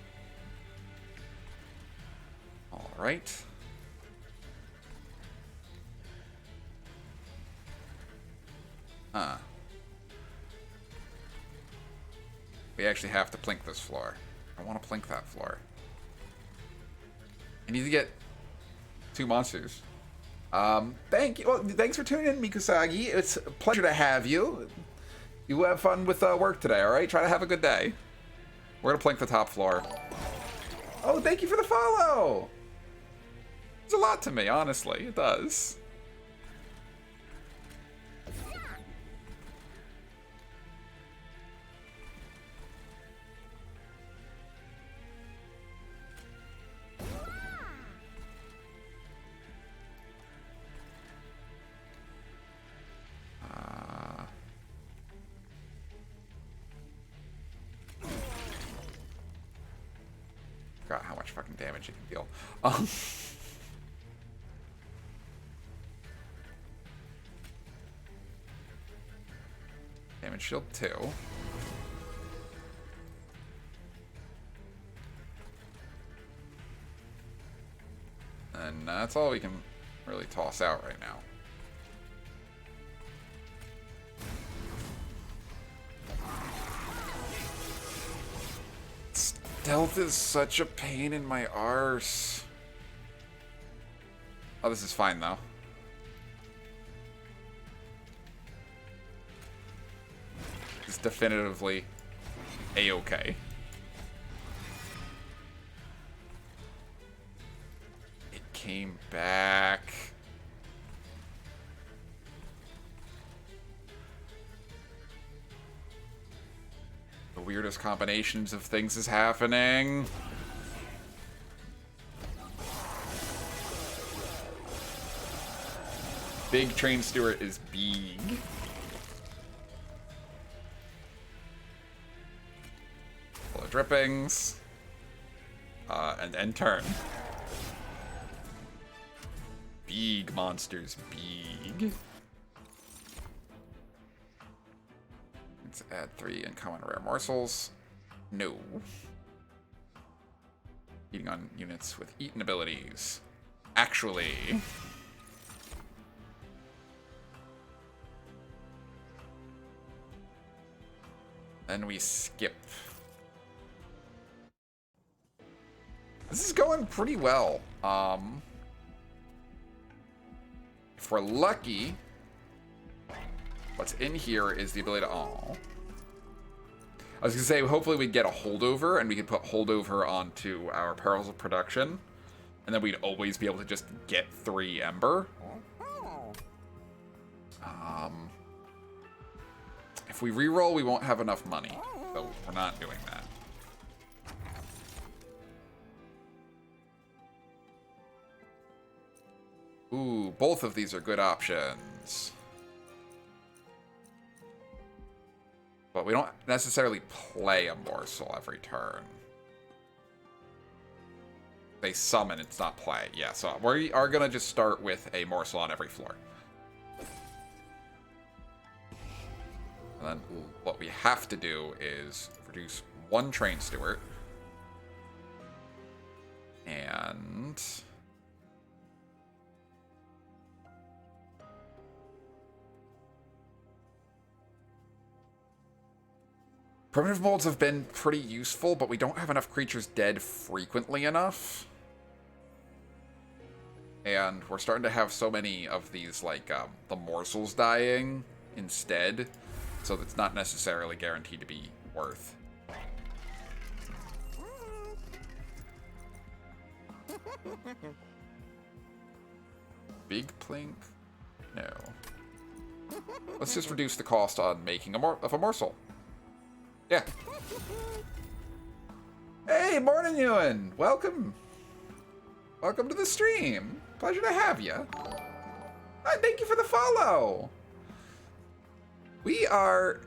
Alright. Huh. We actually have to plink this floor. I want to plink that floor. I need to get 2 monsters. Thank you. Well, thanks for tuning in, Mikusagi. It's a pleasure to have you. You have fun with work today, all right? Try to have a good day. We're gonna plink the top floor. Oh, thank you for the follow. It's a lot to me, honestly. It does. Forgot how much fucking damage it can deal. Damage shield 2. And that's all we can really toss out right now. Stealth is such a pain in my arse. Oh, this is fine though. It's definitively a-okay. It came back. The weirdest combinations of things is happening. Big Train Stewart is big. Full of drippings. And end turn. Big monsters, big. Let's add 3 uncommon rare morsels. No. Eating on units with eaten abilities. Actually. Then we skip. This is going pretty well. If we're lucky, what's in here is the ability to... Oh. I was going to say, hopefully we'd get a holdover, and we could put holdover onto our Perils of Production, and then we'd always be able to just get 3 Ember. If we reroll, we won't have enough money, so we're not doing that. Ooh, both of these are good options. But we don't necessarily play a morsel every turn. They summon, it's not play. Yeah, so we are going to just start with a morsel on every floor. And then what we have to do is produce 1 Train Stewart. And... Primitive molds have been pretty useful, but we don't have enough creatures dead frequently enough. And we're starting to have so many of these, like, the morsels dying instead. So it's not necessarily guaranteed to be worth. Deeplink? No. Let's just reduce the cost on making a morsel. Yeah. Hey, morning, Ewan. Welcome. Welcome to the stream. Pleasure to have you. Thank you for the follow. We are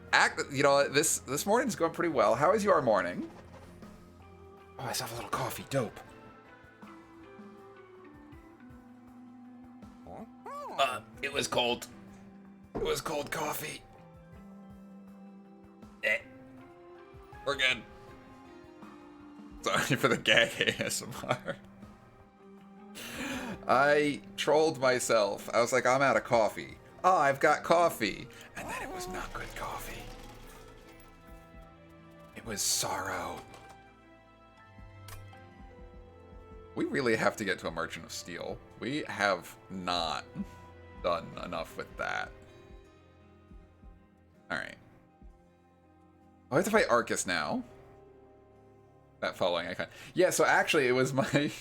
you know, this morning's going pretty well. How is your morning? Oh, I still have a little coffee. Dope. It was cold. It was cold coffee. We're good. Sorry for the gag ASMR. I trolled myself. I was like, I'm out of coffee. Oh, I've got coffee. And then it was not good coffee. It was sorrow. We really have to get to a Merchant of Steel. We have not done enough with that. Alright. I have to fight Arcus now. That following icon. Yeah, so actually it was my... it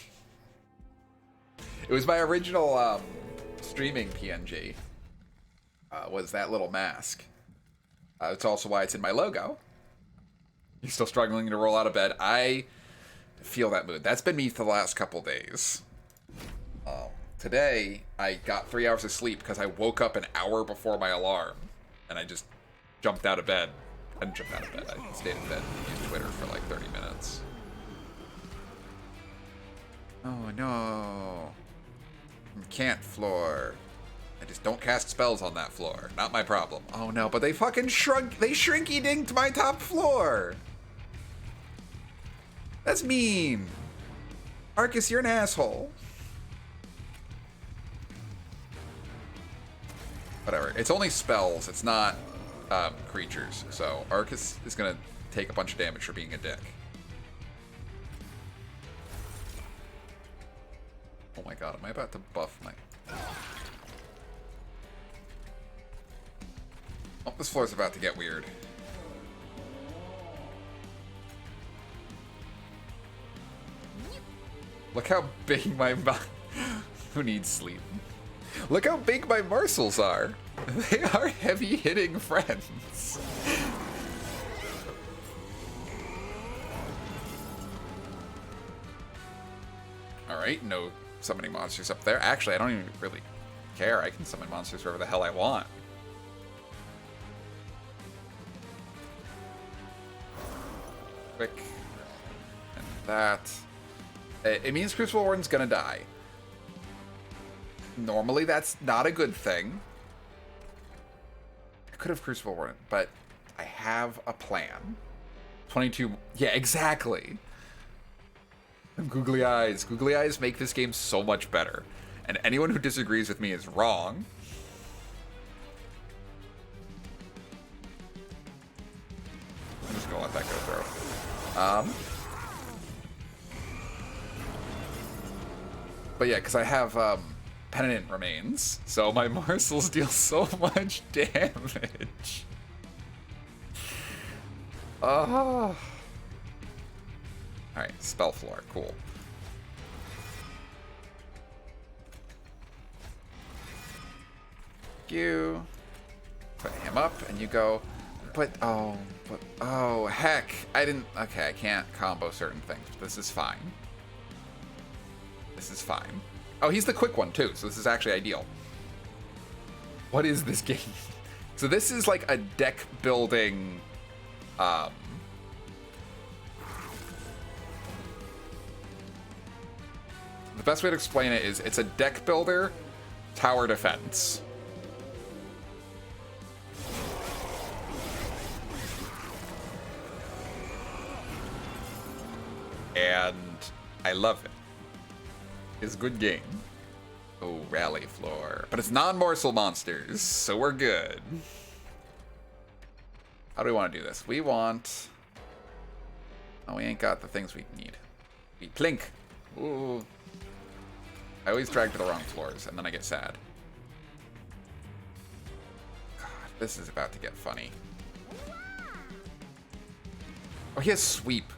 was my original streaming PNG. Was that little mask. It's also why it's in my logo. He's still struggling to roll out of bed. I feel that mood. That's been me for the last couple days. Today, I got 3 hours of sleep because I woke up an hour before my alarm. And I just jumped out of bed. I didn't jump out of bed. I stayed in bed and used Twitter for like 30 minutes. Oh no. Can't floor. I just don't cast spells on that floor. Not my problem. Oh no, but they fucking shrunk. They shrinky dinked my top floor. That's mean. Arcus, you're an asshole. Whatever. It's only spells. It's not creatures. So Arcus is going to take a bunch of damage for being a dick. Oh my god, am I about to buff my... Oh, this floor's about to get weird. Look how big my... Who needs sleep? Look how big my morsels are. They are heavy-hitting friends. Alright, no summoning monsters up there. Actually, I don't even really care. I can summon monsters wherever the hell I want. Quick. And that. It means Crucible Warden's gonna die. Normally that's not a good thing. I could have Crucible Warden, but I have a plan. 22... Yeah, exactly. Googly eyes. Googly eyes make this game so much better. And anyone who disagrees with me is wrong. I'm just gonna let that go through. But yeah, because I have Penitent Remains, so my morsels deal so much damage. Alright, Spell Floor, cool. You put him up, and you go, oh, heck, I didn't, okay, I can't combo certain things. This is fine. This is fine. Oh, he's the quick one, too, so this is actually ideal. What is this game? So this is like a deck building, the best way to explain it is it's a deck builder, tower defense. And I love it. It's a good game. Oh, Rally Floor. But it's non-morsel monsters, so we're good. How do we want to do this? We want... Oh, we ain't got the things we need. Deeplink. Ooh. I always drag to the wrong floors, and then I get sad. God, this is about to get funny. Oh, he has Sweep.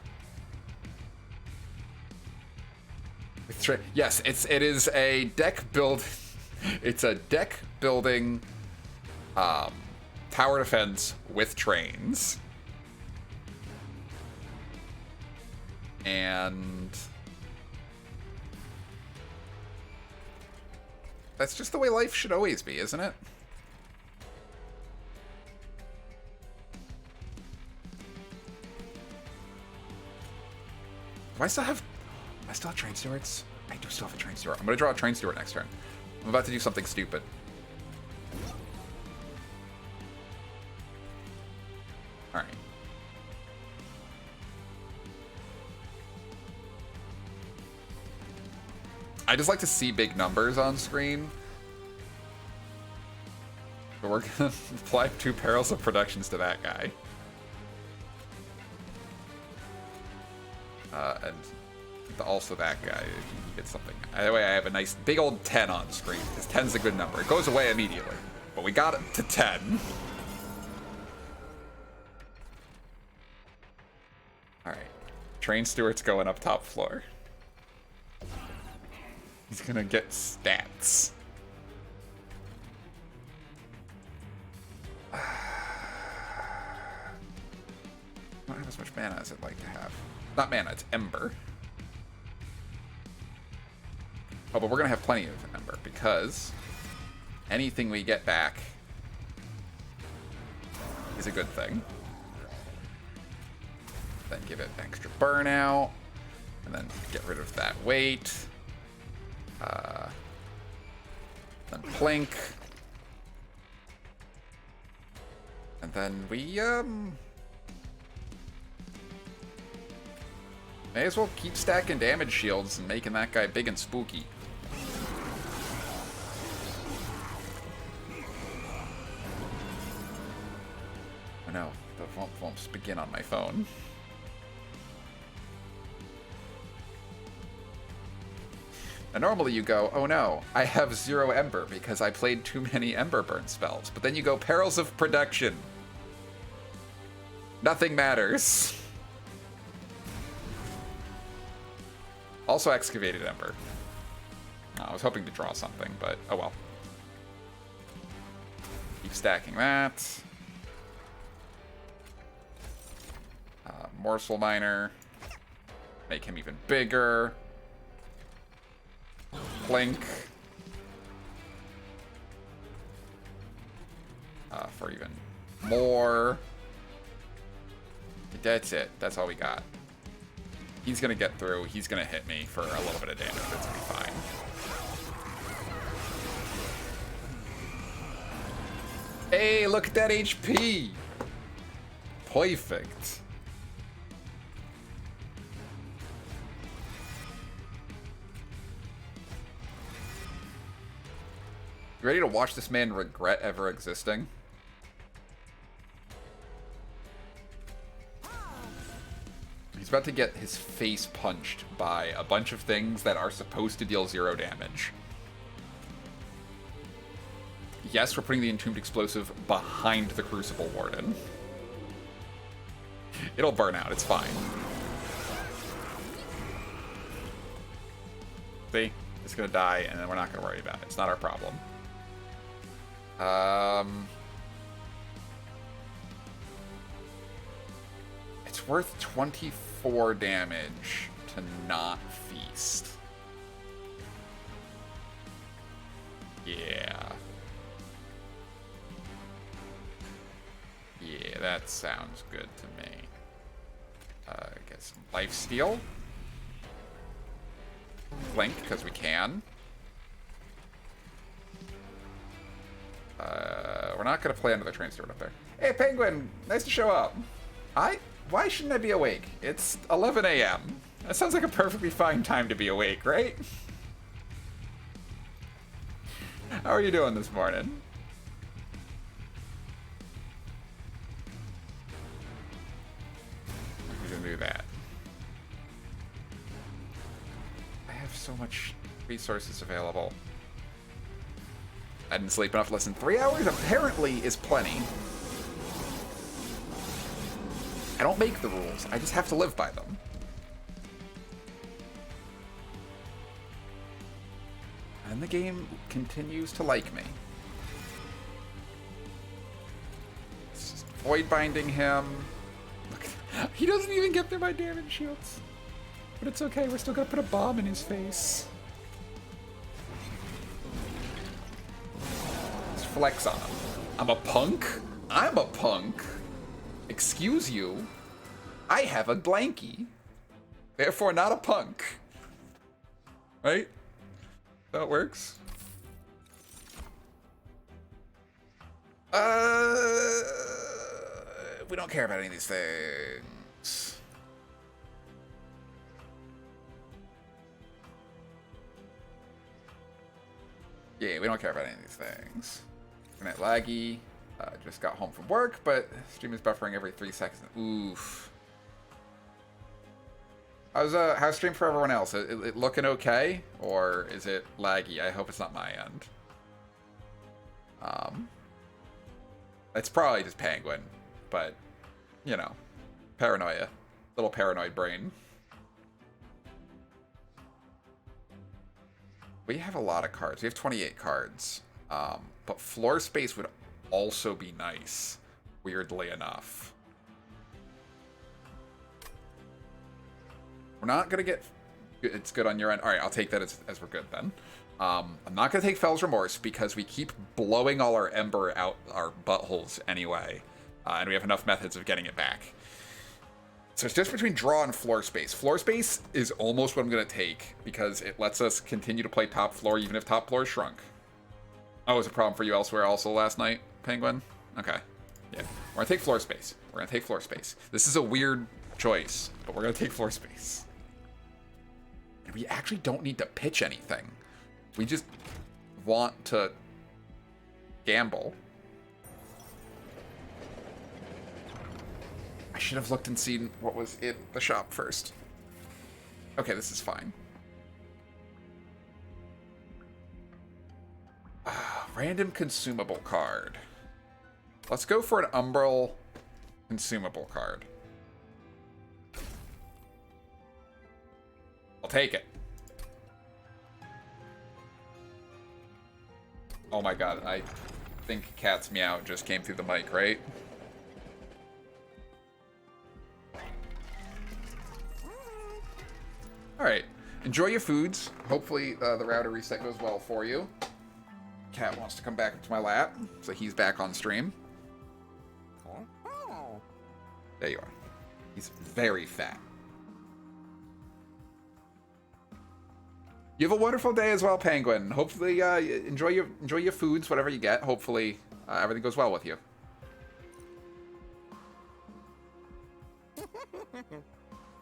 Yes, it is a deck build. It's a deck building tower defense with trains. And that's just the way life should always be, isn't it? Do I still have Train Stewards? I do still have a Train Steward. I'm going to draw a Train Steward next turn. I'm about to do something stupid. Alright. I just like to see big numbers on screen. But we're going to apply 2 Perils of Productions to that guy. And also that guy, if you get something. Either way, I have a nice big old 10 on screen, because 10's a good number. It goes away immediately. But we got it to 10. Alright. Train Steward's going up top floor. He's gonna get stats. I don't have as much mana as I'd like to have. Not mana, it's Ember. Oh, but we're going to have plenty of Ember, because anything we get back is a good thing. Then give it extra burnout, and then get rid of that weight. Then Plink. And then we, may as well keep stacking damage shields and making that guy big and spooky. Oh no, the won't begin on my phone. And normally you go, oh no, I have 0 Ember because I played too many Ember Burn spells. But then you go, Perils of Production. Nothing matters. Also Excavated Ember. Oh, I was hoping to draw something, but oh well. Keep stacking that. Morsel Miner. Make him even bigger. Blink. for even more. That's it. That's all we got. He's going to get through. He's going to hit me for a little bit of damage. That's going to be fine. Hey, look at that HP. Perfect. You ready to watch this man regret ever existing? He's about to get his face punched by a bunch of things that are supposed to deal 0 damage. Yes, we're putting the Entombed Explosive behind the Crucible Warden. It'll burn out, it's fine. See? It's gonna die, and then we're not gonna worry about it. It's not our problem. It's worth 24 damage to not feast. Yeah. Yeah, that sounds good to me. Get some lifesteal. Blink, because we can. We're not going to play another train steward up there. Hey, Penguin! Nice to show up. Why shouldn't I be awake? It's 11 a.m. That sounds like a perfectly fine time to be awake, right? How are you doing this morning? We're going to do that. I have so much resources available. I didn't sleep enough. Less than 3 hours apparently is plenty. I don't make the rules. I just have to live by them. And the game continues to like me. It's just void binding him. Look, he doesn't even get through my damage shields. But it's okay. We're still gonna put a bomb in his face. Flex on him. I'm a punk? I'm a punk. Excuse you. I have a blankie. Therefore not a punk. Right? That works. We don't care about any of these things. Yeah, we don't care about any of these things. Internet laggy. Just got home from work, but stream is buffering every 3 seconds. Oof. How's stream for everyone else? It looking okay, or is it laggy? I hope it's not my end. It's probably just Penguin, but you know, paranoia, little paranoid brain. We have a lot of cards. We have 28 cards. But floor space would also be nice, weirdly enough. We're not gonna get... It's good on your end. Alright, I'll take that as we're good then. I'm not gonna take Fell's Remorse because we keep blowing all our Ember out our buttholes anyway. And we have enough methods of getting it back. So it's just between draw and floor space. Floor space is almost what I'm gonna take because it lets us continue to play top floor even if top floor shrunk. Oh, it was a problem for you elsewhere also last night, Penguin? Okay. Yeah. We're gonna take floor space. We're gonna take floor space. This is a weird choice, but we're gonna take floor space. And we actually don't need to pitch anything. We just want to gamble. I should have looked and seen what was in the shop first. Okay, this is fine. Random consumable card. Let's go for an Umbral consumable card. I'll take it. Oh my god, I think Cat's Meow just came through the mic, right? Alright, enjoy your foods. Hopefully the router reset goes well for you. cat wants to come back into my lap, so he's back on stream. There you are. He's very fat. You have a wonderful day as well, Penguin. Hopefully, enjoy your foods, whatever you get. Hopefully, everything goes well with you.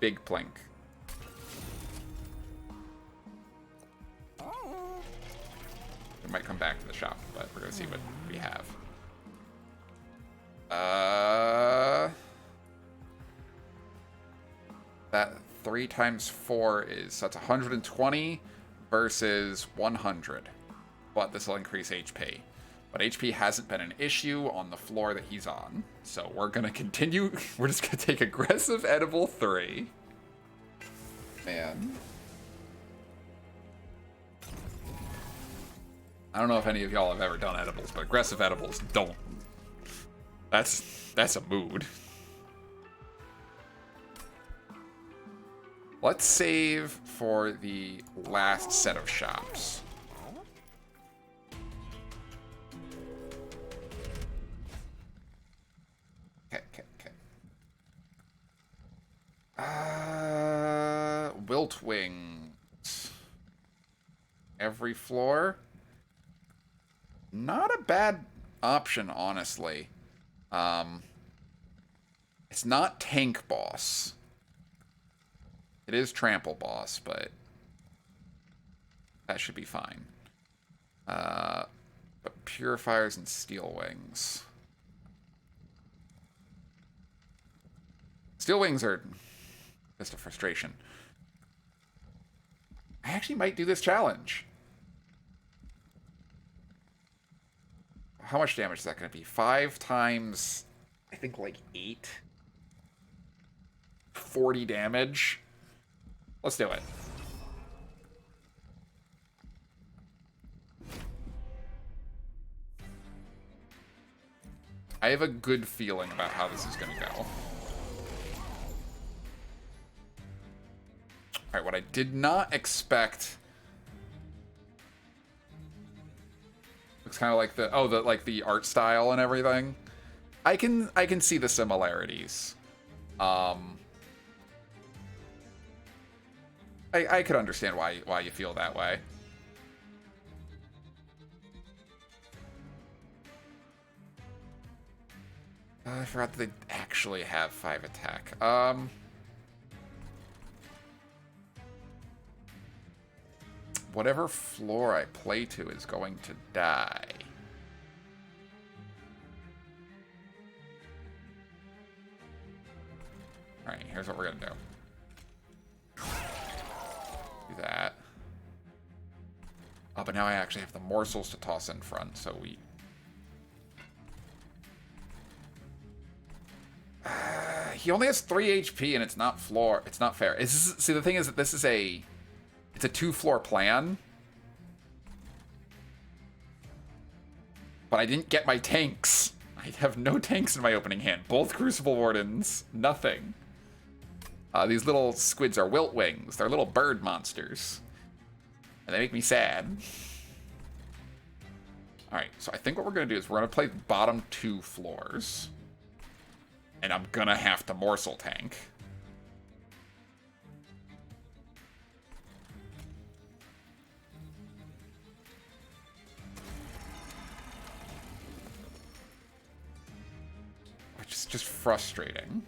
Big Plink. We might come back to the shop, but we're gonna see what we have. That 3 times 4 is, that's 120 versus 100. But this will increase HP. But HP hasn't been an issue on the floor that he's on. So we're gonna continue. We're just gonna take aggressive edible 3. Man. I don't know if any of y'all have ever done edibles, but aggressive edibles don't. That's a mood. Let's save for the last set of shops. Okay. Wilt wings. Every floor. Not a bad option, honestly. It's not tank boss. It is trample boss, but that should be fine. But purifiers and steel wings. Steel wings are just a frustration. I actually might do this challenge. How much damage is that going to be? 5 times, I think, like 8. 40 damage. Let's do it. I have a good feeling about how this is going to go. Alright, what I did not expect... Looks kind of like the... Oh, like the art style and everything. I can see the similarities. I could understand why you feel that way. I forgot that they actually have 5 attack. Whatever floor I play to is going to die. Alright, here's what we're gonna do. Do that. Oh, but now I actually have the morsels to toss in front, so we... he only has 3 HP and it's not floor. It's not fair. See, the thing is that this is a... It's a 2-floor plan. But I didn't get my tanks. I have no tanks in my opening hand. Both Crucible Wardens. Nothing. These little squids are wilt wings. They're little bird monsters. And they make me sad. Alright, so I think what we're going to do is we're going to play bottom 2 floors. And I'm going to have to morsel tank. Which is just frustrating.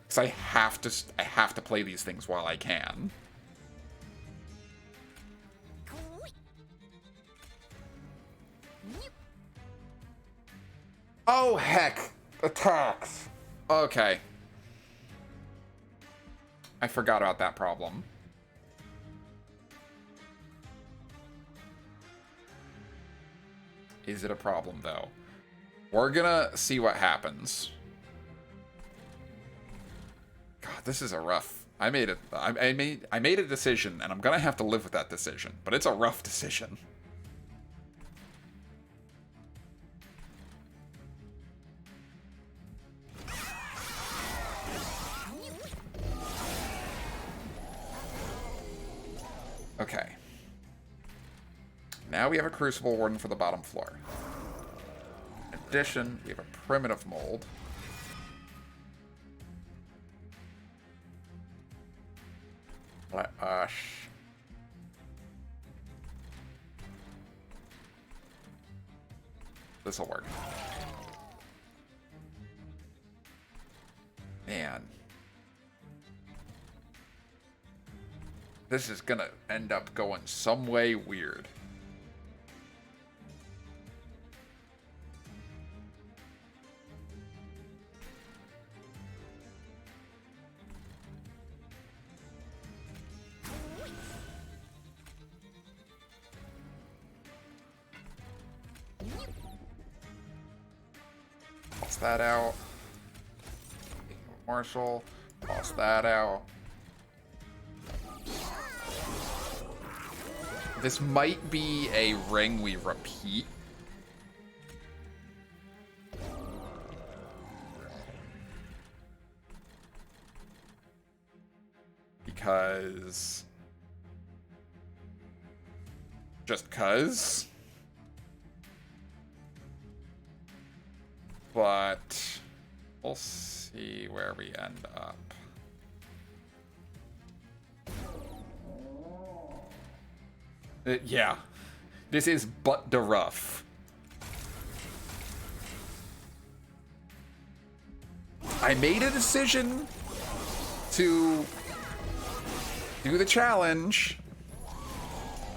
Because I have to play these things while I can. Oh, heck. Attacks. Okay. I forgot about that problem. Is it a problem, though? We're gonna see what happens. God, this is a rough... I made a decision, and I'm gonna have to live with that decision. But it's a rough decision. Okay. Now we have a Crucible Warden for the bottom floor. In addition, we have a Primitive Mold. Let us... This'll work. Man. This is gonna end up going some way weird. Toss that out. Marshall. Toss that out. This might be a ring we repeat. Because... Just 'cause. But... We'll see where we end up. Yeah. This is but the rough. I made a decision to do the challenge.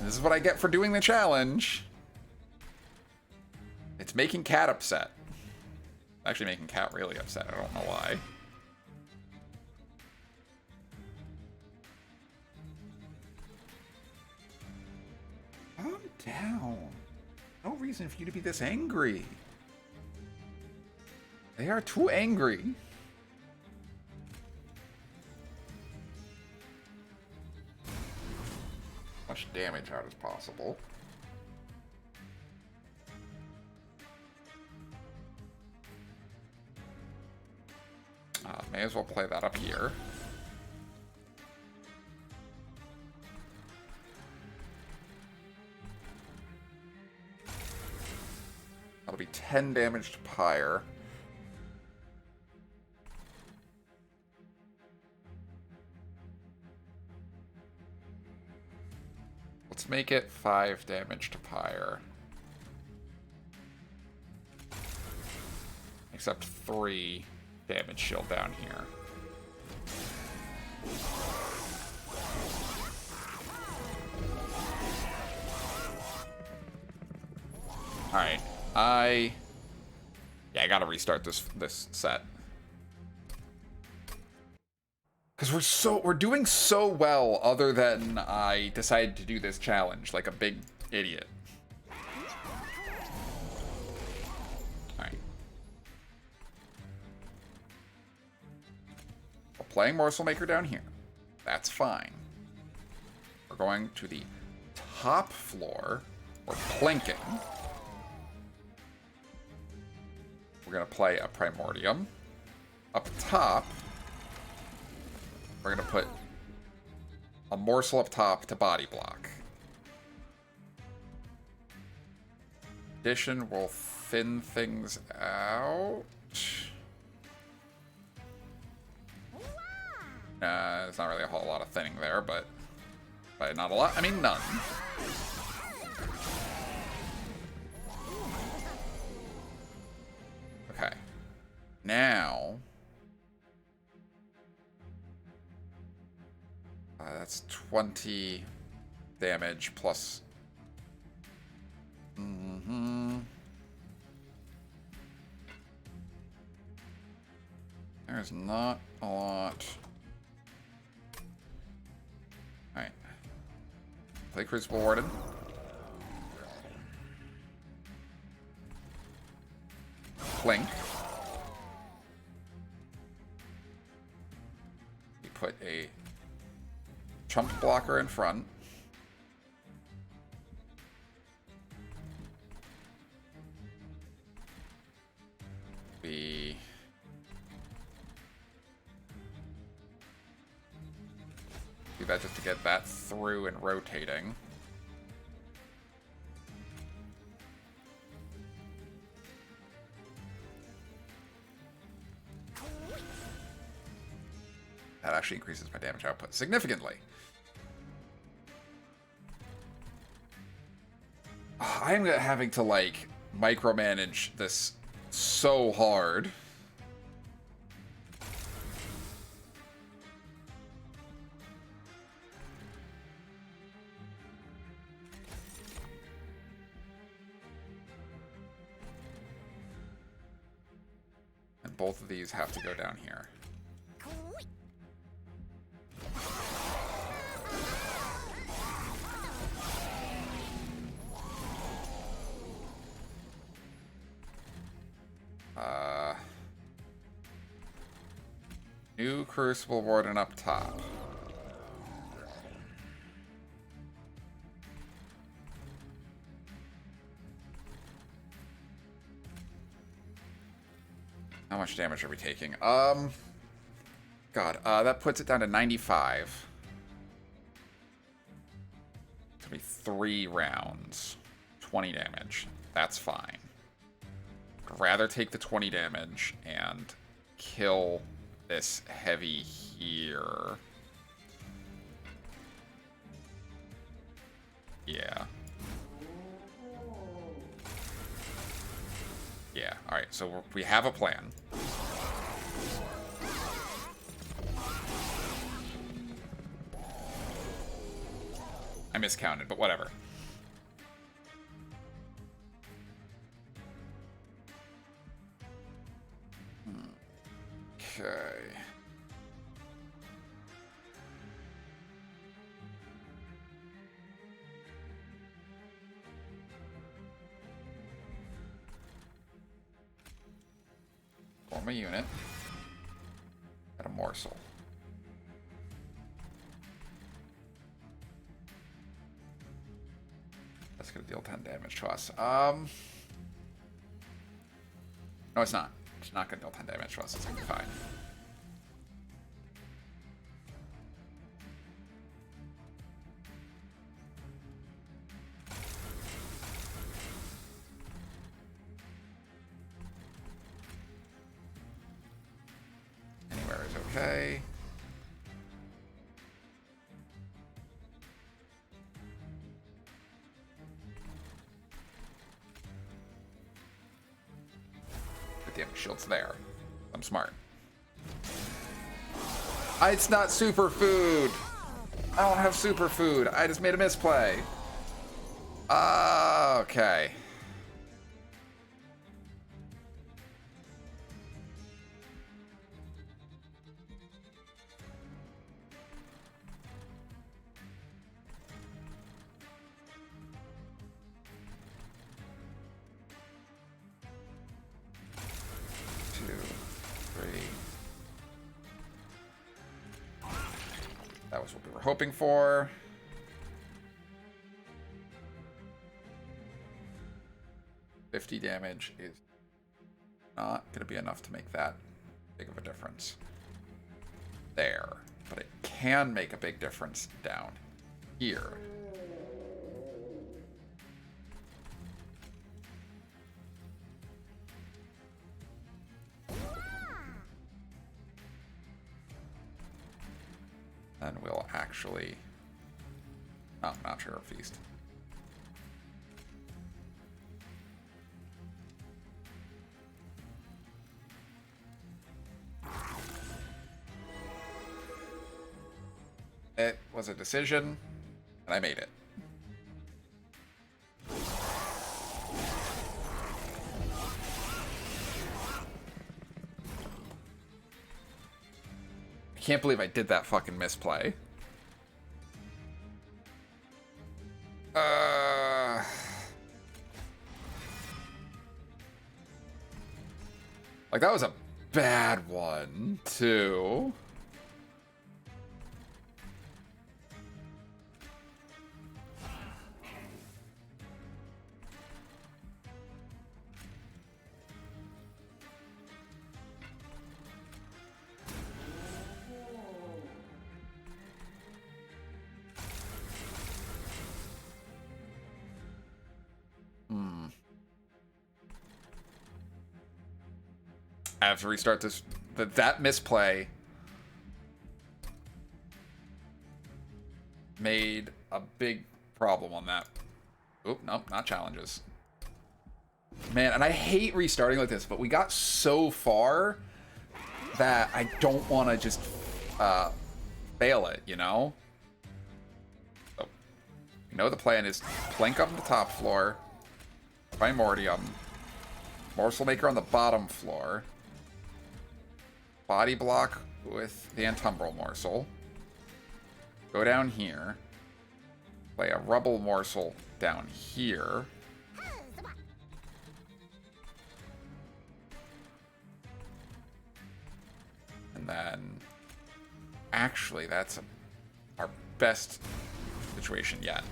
This is what I get for doing the challenge. It's making Cat upset. Actually making Cat really upset. I don't know why. Calm down. No reason for you to be this angry. They are too angry. Much damage out as possible. May as well play that up here. That'll be 10 damage to Pyre. Let's make it 5 damage to Pyre. Except 3 damage shield down here. Alright. I gotta restart this set. Because we're doing so well other than I decided to do this challenge like a big idiot. Alright. We're playing Morsel Maker down here. That's fine. We're going to the top floor. We're plinking. We're going to play a Primordium. Up top, we're going to put a Morsel up top to body block. Addition will thin things out. There's not really a whole lot of thinning there, but by not a lot, I mean none. Okay. Now, that's 20 damage plus. There's not a lot. Alright. Play Crucible Warden. Clink. We put a chump blocker in front. We do that just to get that through and rotating. That actually increases my damage output significantly. I'm having to, like, micromanage this so hard. And both of these have to go down here. New Crucible Warden up top. How much damage are we taking? God, that puts it down to 95. It's gonna be 3 rounds. 20 damage. That's fine. I'd rather take the 20 damage and kill this heavy here. Yeah. Yeah, alright, so we have a plan. I miscounted, but whatever. Okay. Form a unit. At a morsel. That's gonna deal 10 damage to us. No, it's not. It's not gonna deal 10 damage to us. It's gonna be fine. Anywhere is okay. Damn, shield's there. I'm smart. It's not superfood. I don't have superfood. I just made a misplay. Okay. That was what we were hoping for. $50 damage is not going to be enough to make that big of a difference there. But it can make a big difference down here. Then we'll actually... Oh, not sure, feast. It was a decision, and I made it. I can't believe I did that fucking misplay. Like, that was a bad one, too. I have to restart this. That misplay made a big problem on that. Oop, nope, not challenges. Man, and I hate restarting like this, but we got so far that I don't want to just fail it, you know? So, you know the plan is plank up on the top floor, primordium, morsel maker on the bottom floor, body block with the antumbral morsel, go down here, play a rubble morsel down here, and then actually that's our best situation yet.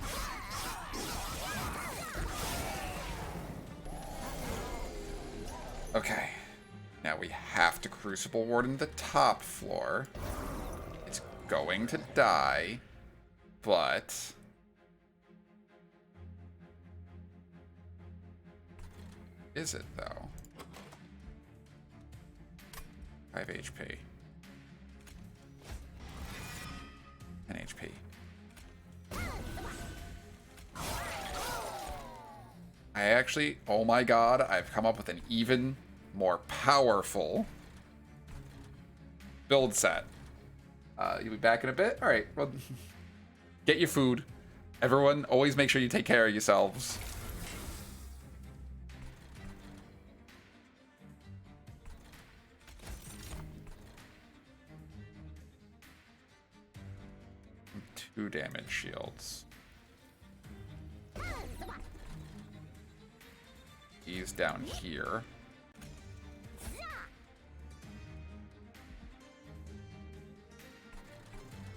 Okay, now we have to Crucible Warden the top floor. It's going to die, but is it though? 5 HP. 10 HP. I actually, oh my god, I've come up with an even more powerful build set. You'll be back in a bit? Alright, well, get your food. Everyone, always make sure you take care of yourselves. Two damage shields. He's down here.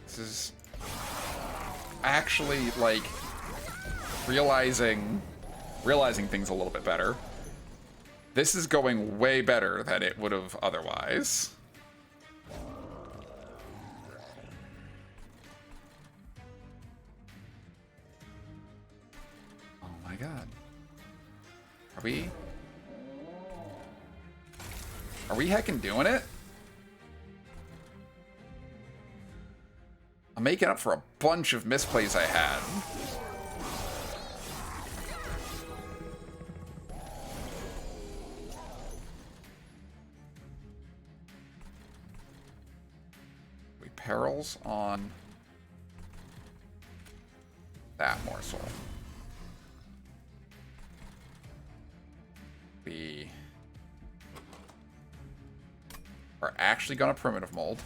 This is actually like realizing things a little bit better. This is going way better than it would have otherwise. Oh my god. Are we heckin' doing it? I'm making up for a bunch of misplays I had. We perils on that morsel. We are actually gonna primitive mold.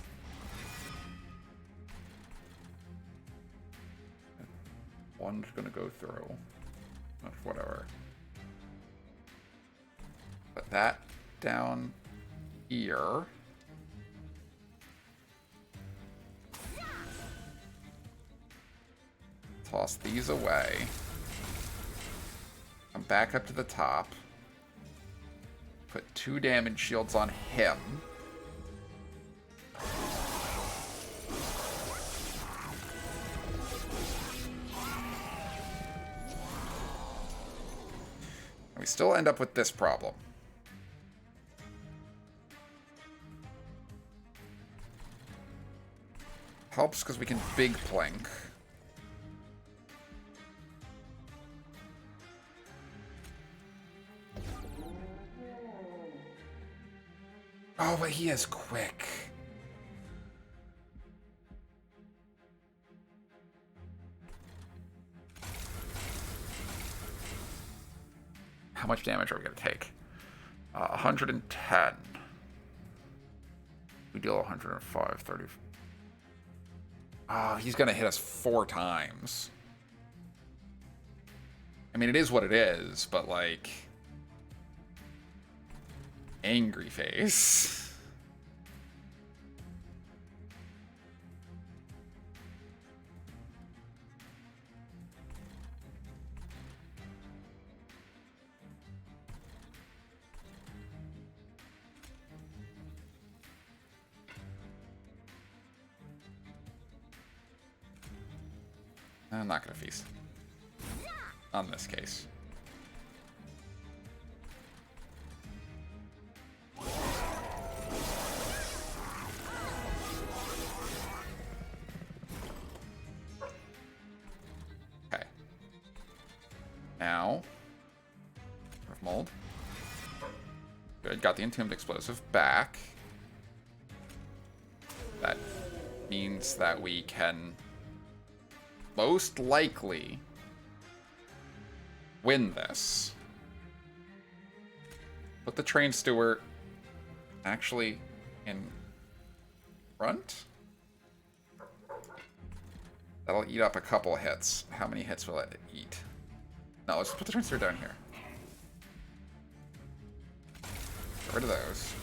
One's gonna go through. Whatever. Put that down here. Toss these away. Come back up to the top. Put 2 damage shields on him. And we still end up with this problem. Helps because we can big plank. Oh, but he is quick. How much damage are we going to take? 110. We deal 105, 30. Oh, he's going to hit us 4 times. I mean, it is what it is, but like... Angry face. I'm not gonna feast on this case. Good, got the Entombed Explosive back. That means that we can most likely win this. Put the Train Steward actually in front. That'll eat up a couple of hits. How many hits will it eat? No, let's put the Train Steward down here. Get rid of those.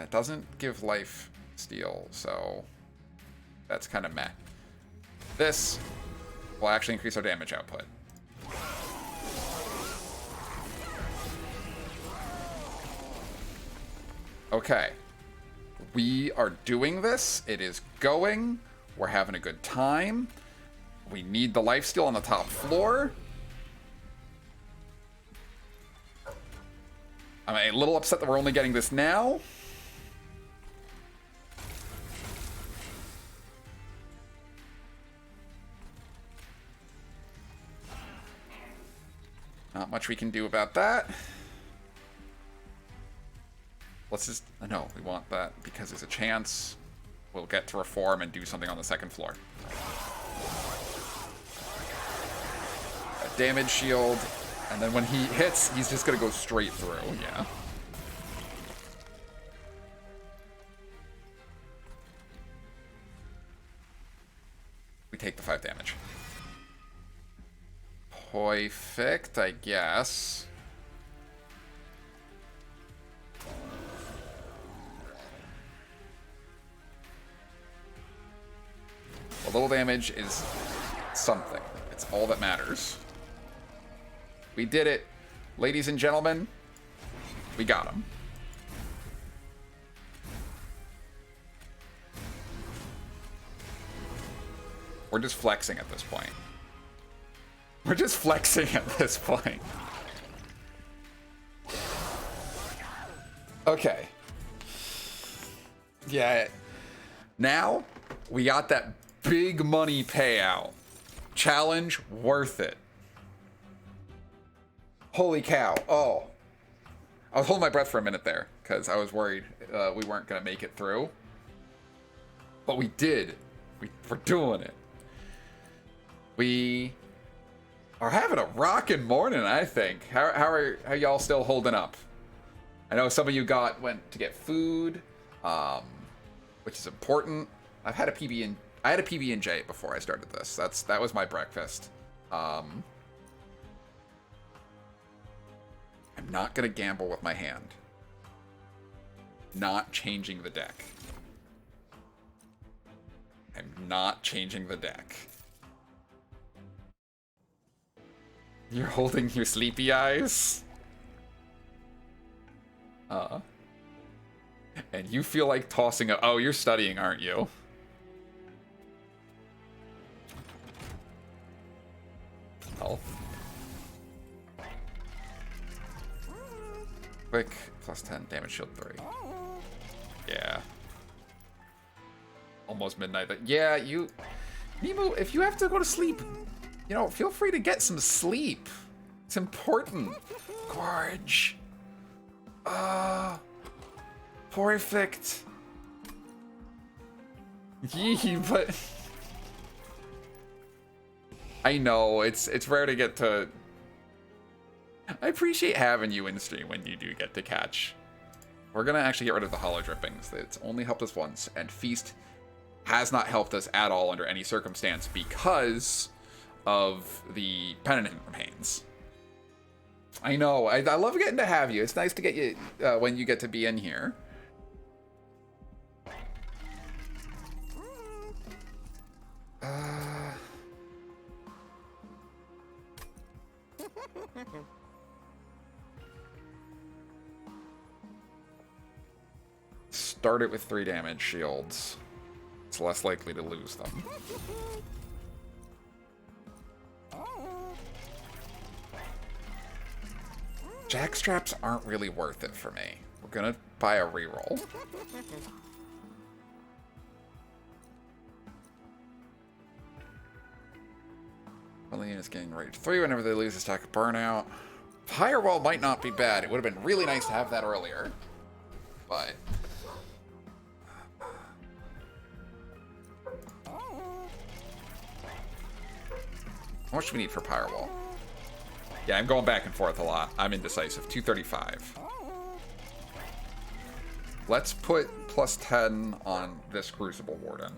It doesn't give life steal, so that's kind of meh. This will actually increase our damage output. Okay. We are doing this. It is going. We're having a good time. We need the lifesteal on the top floor. I'm a little upset that we're only getting this now. Not much we can do about that. Let's just... No, we want that because there's a chance we'll get to reform and do something on the second floor. A damage shield, and then when he hits, he's just going to go straight through. Yeah. We take the 5 damage. Perfect, I guess. A little damage is something. It's all that matters. We did it. Ladies and gentlemen, we got him. We're just flexing at this point. We're just flexing at this point. Okay. Yeah. Now, we got that big money payout. Challenge worth it. Holy cow. Oh. I was holding my breath for a minute there, because I was worried we weren't going to make it through. But we did. We're doing it. We... are having a rockin' morning, I think. How are y'all still holding up? I know some of you went to get food, which is important. I had a PB&J before I started this. That was my breakfast. I'm not gonna gamble with my hand. Not changing the deck. I'm not changing the deck. You're holding your sleepy eyes? And you feel like tossing a... Oh, you're studying, aren't you? Health. Quick, plus 10, damage shield 3. Yeah. Almost midnight. Yeah, you... Nimu, if you have to go to sleep... You know, feel free to get some sleep. It's important. Gorge. Perfect. Yee, but... I know, it's rare to get to... I appreciate having you in stream when you do get to catch. We're gonna actually get rid of the hollow drippings. It's only helped us once, and Feast has not helped us at all under any circumstance because of the Penitent Remains. I know, I love getting to have you. It's nice to get you when you get to be in here. Start it with 3 damage shields. It's less likely to lose them. Jackstraps aren't really worth it for me. We're gonna buy a reroll. Friendly units getting rage 3 whenever they lose a stack of burnout. Firewall might not be bad. It would have been really nice to have that earlier. But... how much do we need for Firewall? Yeah, I'm going back and forth a lot. I'm indecisive. 235. Let's put plus 10 on this Crucible Warden.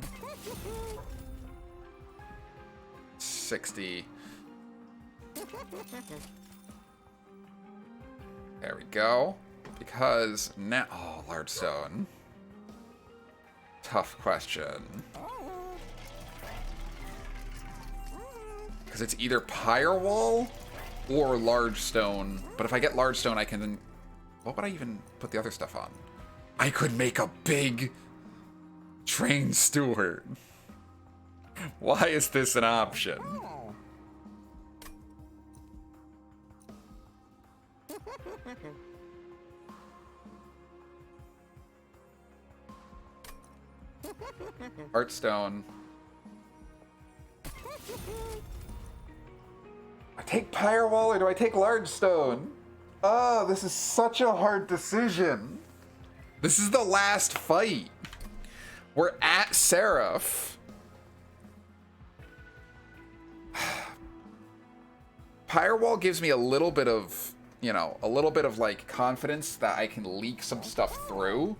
60. There we go. Because now... oh, large stone. Tough question. Because it's either Firewall or large stone. But if I get large stone, I can then... what would I even put the other stuff on? I could make a big train steward. Why is this an option? Heartstone. I take Firewall or do I take large stone? Oh, this is such a hard decision. This is the last fight. We're at Seraph. Firewall gives me a little bit of, you know, a little bit of like confidence that I can leak some stuff through.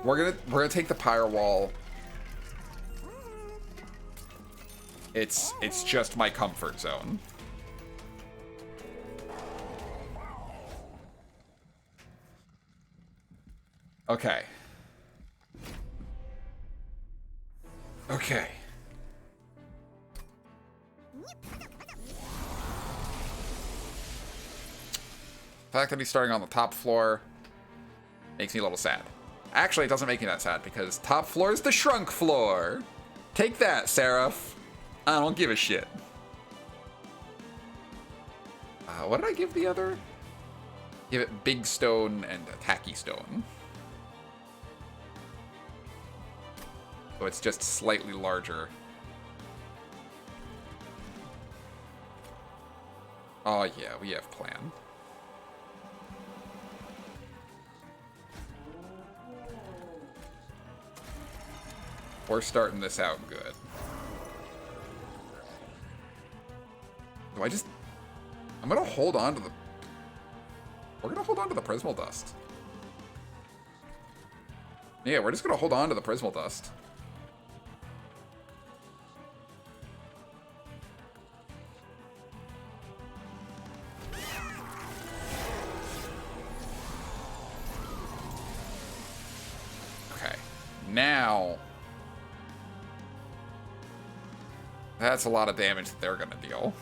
We're gonna take the Firewall. It's just my comfort zone. Okay. Okay. The fact that he's starting on the top floor makes me a little sad. Actually, it doesn't make me that sad because top floor is the shrunk floor. Take that, Seraph. I don't give a shit. What did I give the other? Give it big stone and a tacky stone. So it's just slightly larger. Oh yeah, we have plan. We're starting this out good. Do I just... I'm gonna hold on to the... we're gonna hold on to the Prismal Dust. Yeah, we're just gonna hold on to the Prismal Dust. Okay. Now... that's a lot of damage that they're gonna deal.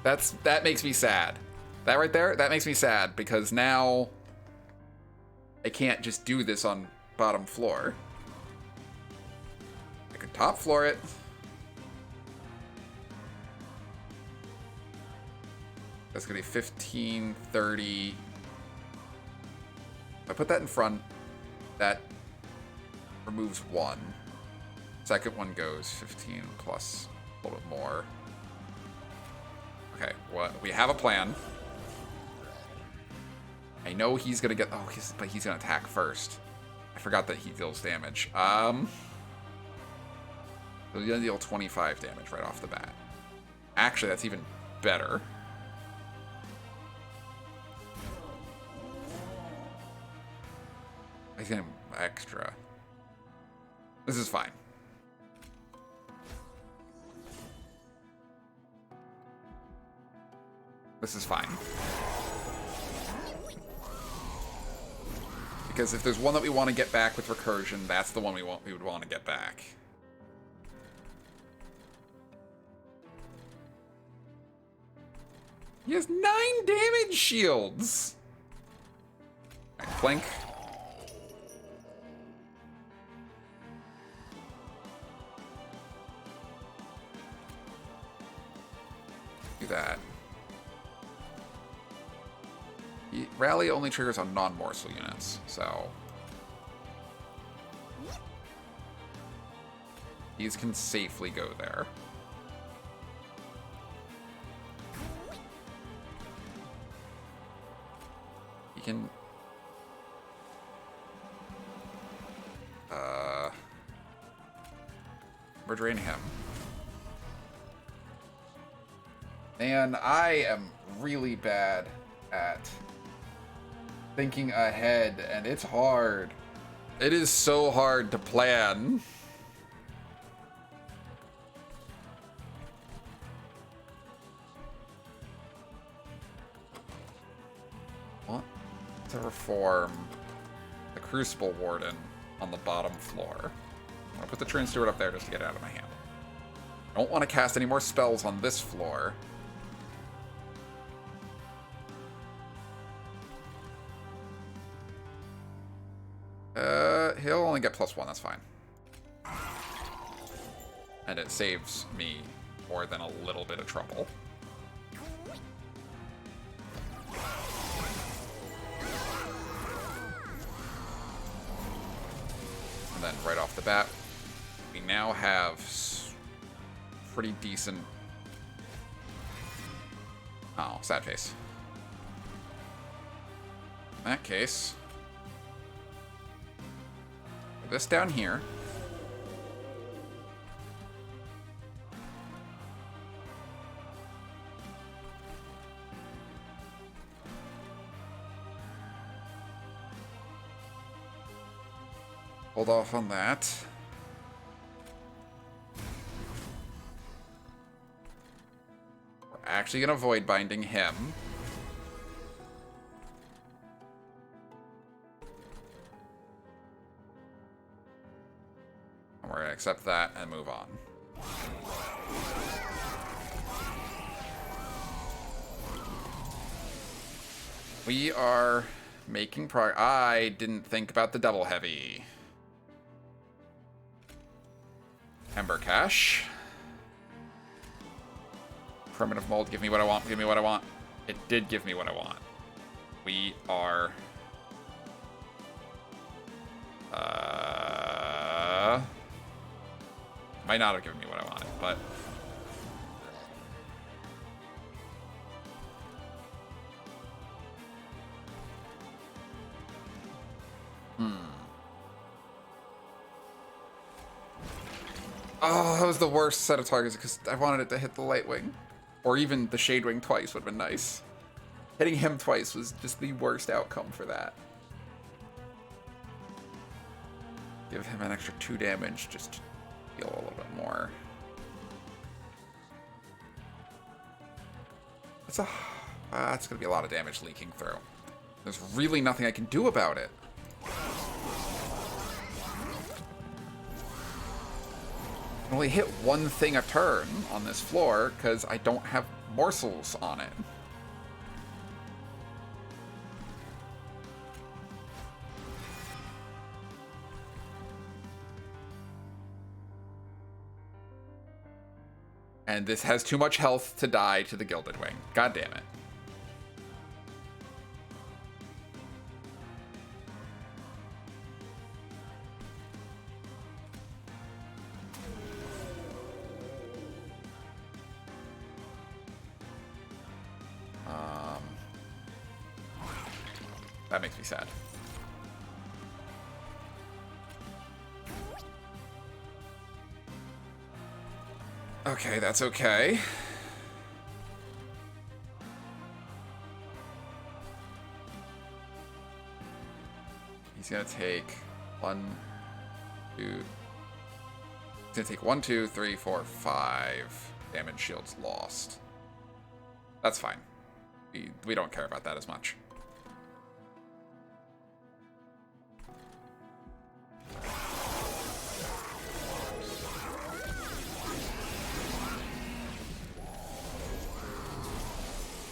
That makes me sad. That right there, that makes me sad because now I can't just do this on bottom floor. I could top floor it. That's gonna be 15, 30. If I put that in front, that removes 1. Second one goes 15 plus a little bit more. Okay, well, we have a plan. I know he's gonna get... oh, but he's gonna attack first. I forgot that he deals damage. So he's gonna deal 25 damage right off the bat. Actually, that's even better. He's gonna extra. This is fine. This is fine. Because if there's one that we want to get back with recursion, that's the one we would want to get back. He has 9 damage shields. Right, Plink. Do that. Rally only triggers on non-morsel units, so... These can safely go there. He can... We're draining him. Man, I am really bad at thinking ahead, and it's hard. It is so hard to plan. What? To reform the Crucible Warden on the bottom floor. I'm gonna put the Train Steward up there just to get it out of my hand. I don't want to cast any more spells on this floor. He'll only get +1, that's fine. And it saves me more than a little bit of trouble. And then right off the bat, we now have pretty decent... Oh, sad face. In that case... this down here. Hold off on that. We're actually gonna avoid binding him. We're going to accept that and move on. We are making progress. I didn't think about the double heavy. Ember Cache. Primitive Mold, give me what I want, give me what I want. It did give me what I want. We are... might not have given me what I wanted, but... Oh, that was the worst set of targets because I wanted it to hit the Lightwing. Or even the Shadewing twice would have been nice. Hitting him twice was just the worst outcome for that. Give him an extra 2 damage just to heal a little bit more. That's gonna be a lot of damage leaking through. There's really nothing I can do about it. I can only hit one thing a turn on this floor because I don't have morsels on it. And this has too much health to die to the Gilded Wing. God damn it. That makes me sad. Okay, that's okay. He's gonna take 1, 2. He's gonna take 1, 2, 3, 4, 5 damage shields lost. That's fine. We don't care about that as much.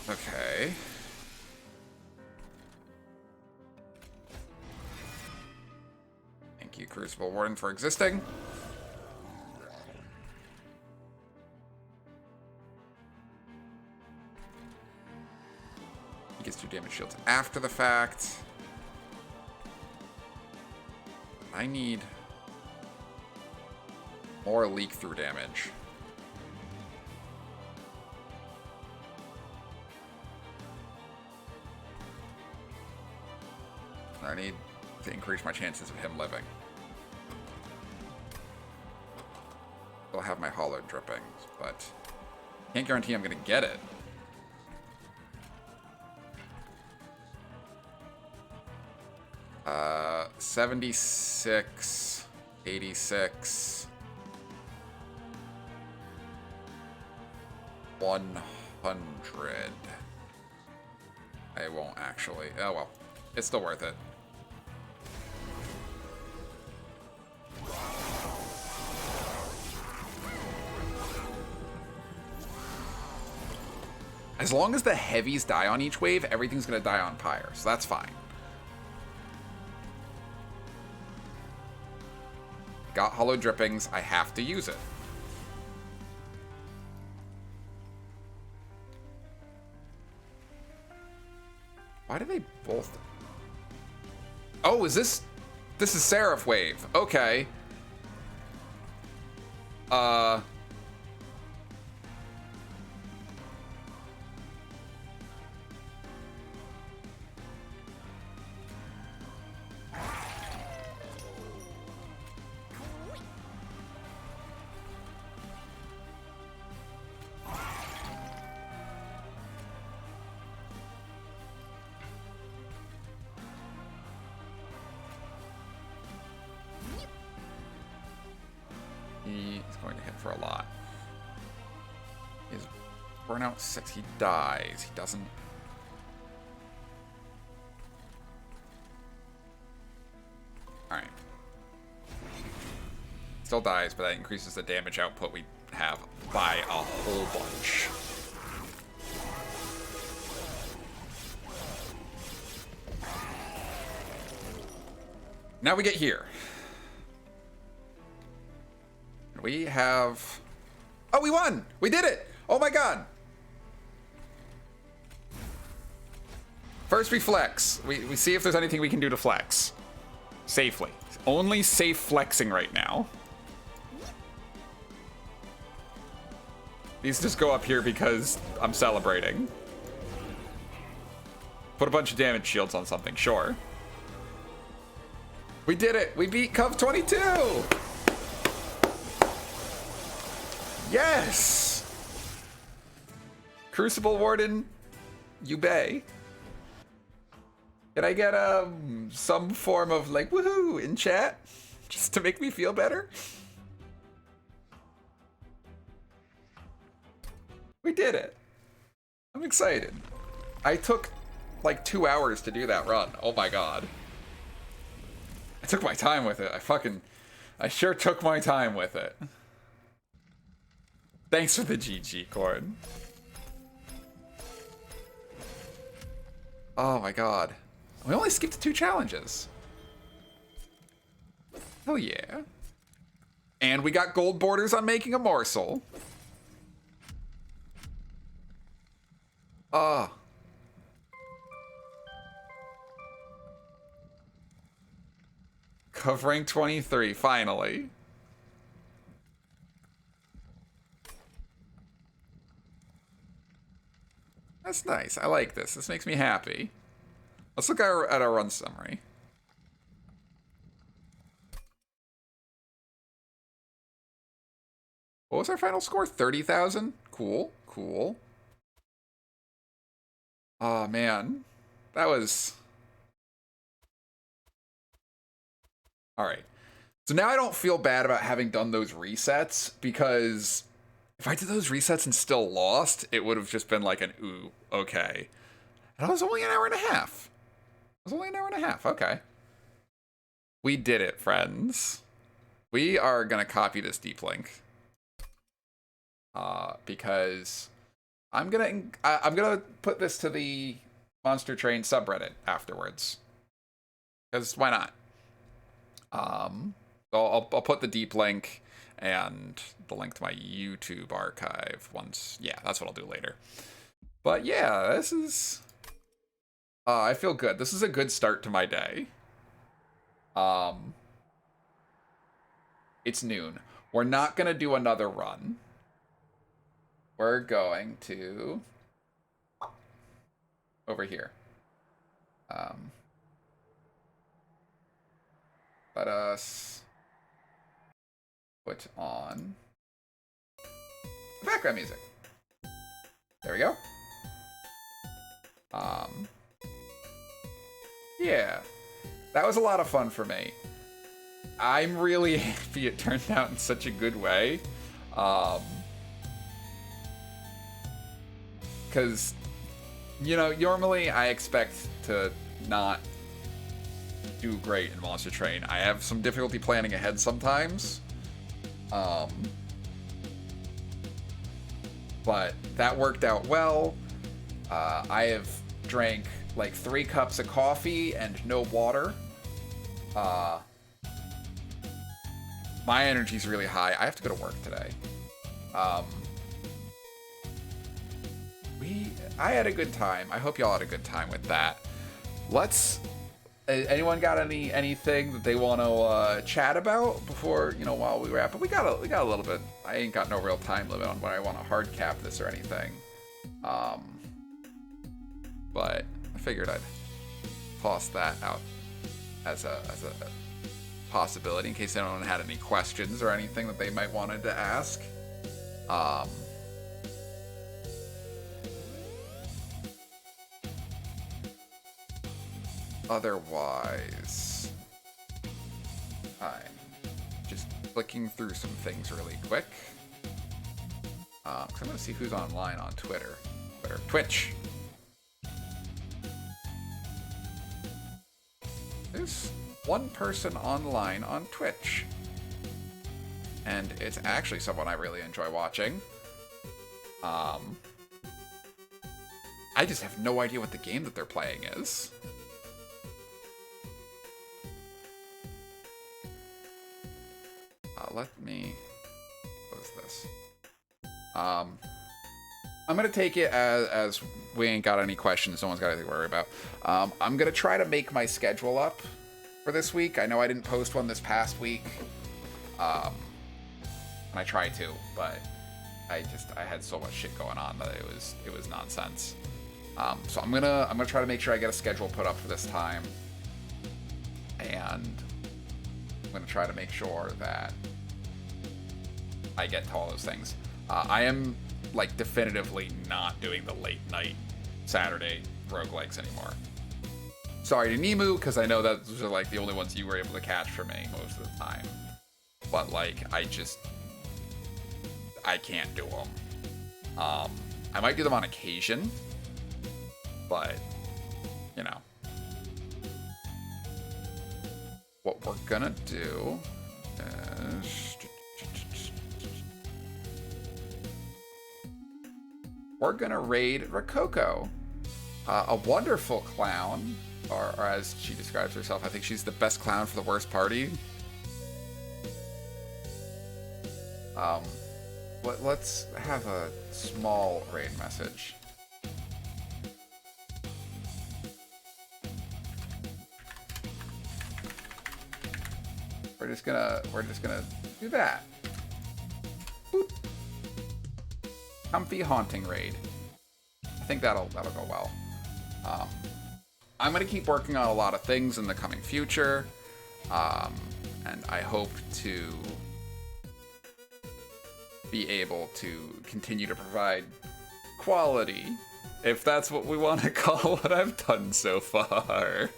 Okay. Thank you, Crucible Warden, for existing. He gets 2 damage shields after the fact. I need More leak-through damage. I need to increase my chances of him living. I'll have my hollow drippings, but can't guarantee I'm going to get it. Uh, 76, 86, 100. I won't actually. Oh well, it's still worth it. As long as the heavies die on each wave, everything's going to die on Pyre, so that's fine. Got hollow drippings, I have to use it. Why do they both... Oh, is this... This is Seraph wave. Okay. He's going to hit for a lot. His burnout 6, he dies. He doesn't... Alright. Still dies, but that increases the damage output we have by a whole bunch. Now we get here. We have... Oh, we won! We did it! Oh my god! First we flex. We see if there's anything we can do to flex. Safely. Only safe flexing right now. These just go up here because I'm celebrating. Put a bunch of damage shields on something, sure. We did it! We beat Cov 22! Yes! Crucible Warden, you bay. Can I get some form of like woohoo in chat? Just to make me feel better? We did it. I'm excited. I took like 2 hours to do that run. Oh my god. I took my time with it. I sure took my time with it. Thanks for the GG, Corn. Oh my god. We only skipped 2 challenges. Hell yeah. And we got gold borders on making a morsel. Ah. Covering 23, finally. That's nice. I like this. This makes me happy. Let's look at our run summary. What was our final score? 30,000? Cool. Cool. Oh, man. That was... Alright. So now I don't feel bad about having done those resets, because if I did those resets and still lost, it would have just been like an ooh, okay. And I was only an hour and a half. It was only an hour and a half, okay. We did it, friends. We are gonna copy this Deeplink. Because I'm gonna put this to the monstertrain subreddit afterwards. Because why not? I'll put the Deeplink and the link to my YouTube archive once. Yeah, that's what I'll do later. But yeah, this is... I feel good. This is a good start to my day. It's noon. We're not going to do another run. We're going to... over here. Let us put on background music. There we go. Yeah, that was a lot of fun for me. I'm really happy it turned out in such a good way. Because, you know, normally I expect to not do great in Monster Train. I have some difficulty planning ahead sometimes. But that worked out well. I have drank like 3 cups of coffee and no water. My energy's really high. I have to go to work today. I had a good time. I hope y'all had a good time with that. Anyone got anything that they want to chat about before, you know, while we wrap up? We got a little bit. I ain't got no real time limit on when I want to hard cap this or anything. But I figured I'd toss that out as a possibility in case anyone had any questions or anything that they might wanted to ask. Otherwise, I'm just flicking through some things really quick. Because I'm going to see who's online on Twitch. There's one person online on Twitch. And it's actually someone I really enjoy watching. I just have no idea what the game that they're playing is. Let me close this. I'm gonna take it as we ain't got any questions. No one's got anything to worry about. I'm gonna try to make my schedule up for this week. I know I didn't post one this past week. And I tried to, but I had so much shit going on that it was nonsense. So I'm gonna try to make sure I get a schedule put up for this time, and I'm gonna try to make sure that I get to all those things. I am like definitively not doing the late night Saturday roguelikes anymore. Sorry to Nimu, because I know that those are like the only ones you were able to catch for me most of the time. But like, I can't do them. I might do them on occasion, but you know. What we're gonna do is we're gonna raid Rococo, a wonderful clown, or as she describes herself, I think she's the best clown for the worst party. Let's have a small raid message. We're just gonna do that. Boop. Comfy haunting raid. I think that'll go well. I'm gonna keep working on a lot of things in the coming future, and I hope to be able to continue to provide quality, if that's what we want to call what I've done so far.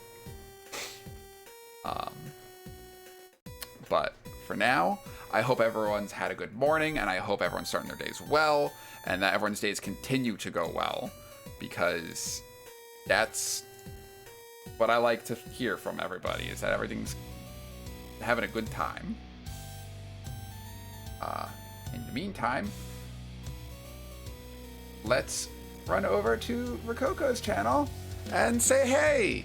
But for now, I hope everyone's had a good morning, and I hope everyone's starting their days well, and that everyone's days continue to go well, because that's what I like to hear from everybody, is that everything's having a good time. In the meantime, let's run over to Rococo's channel and say hey!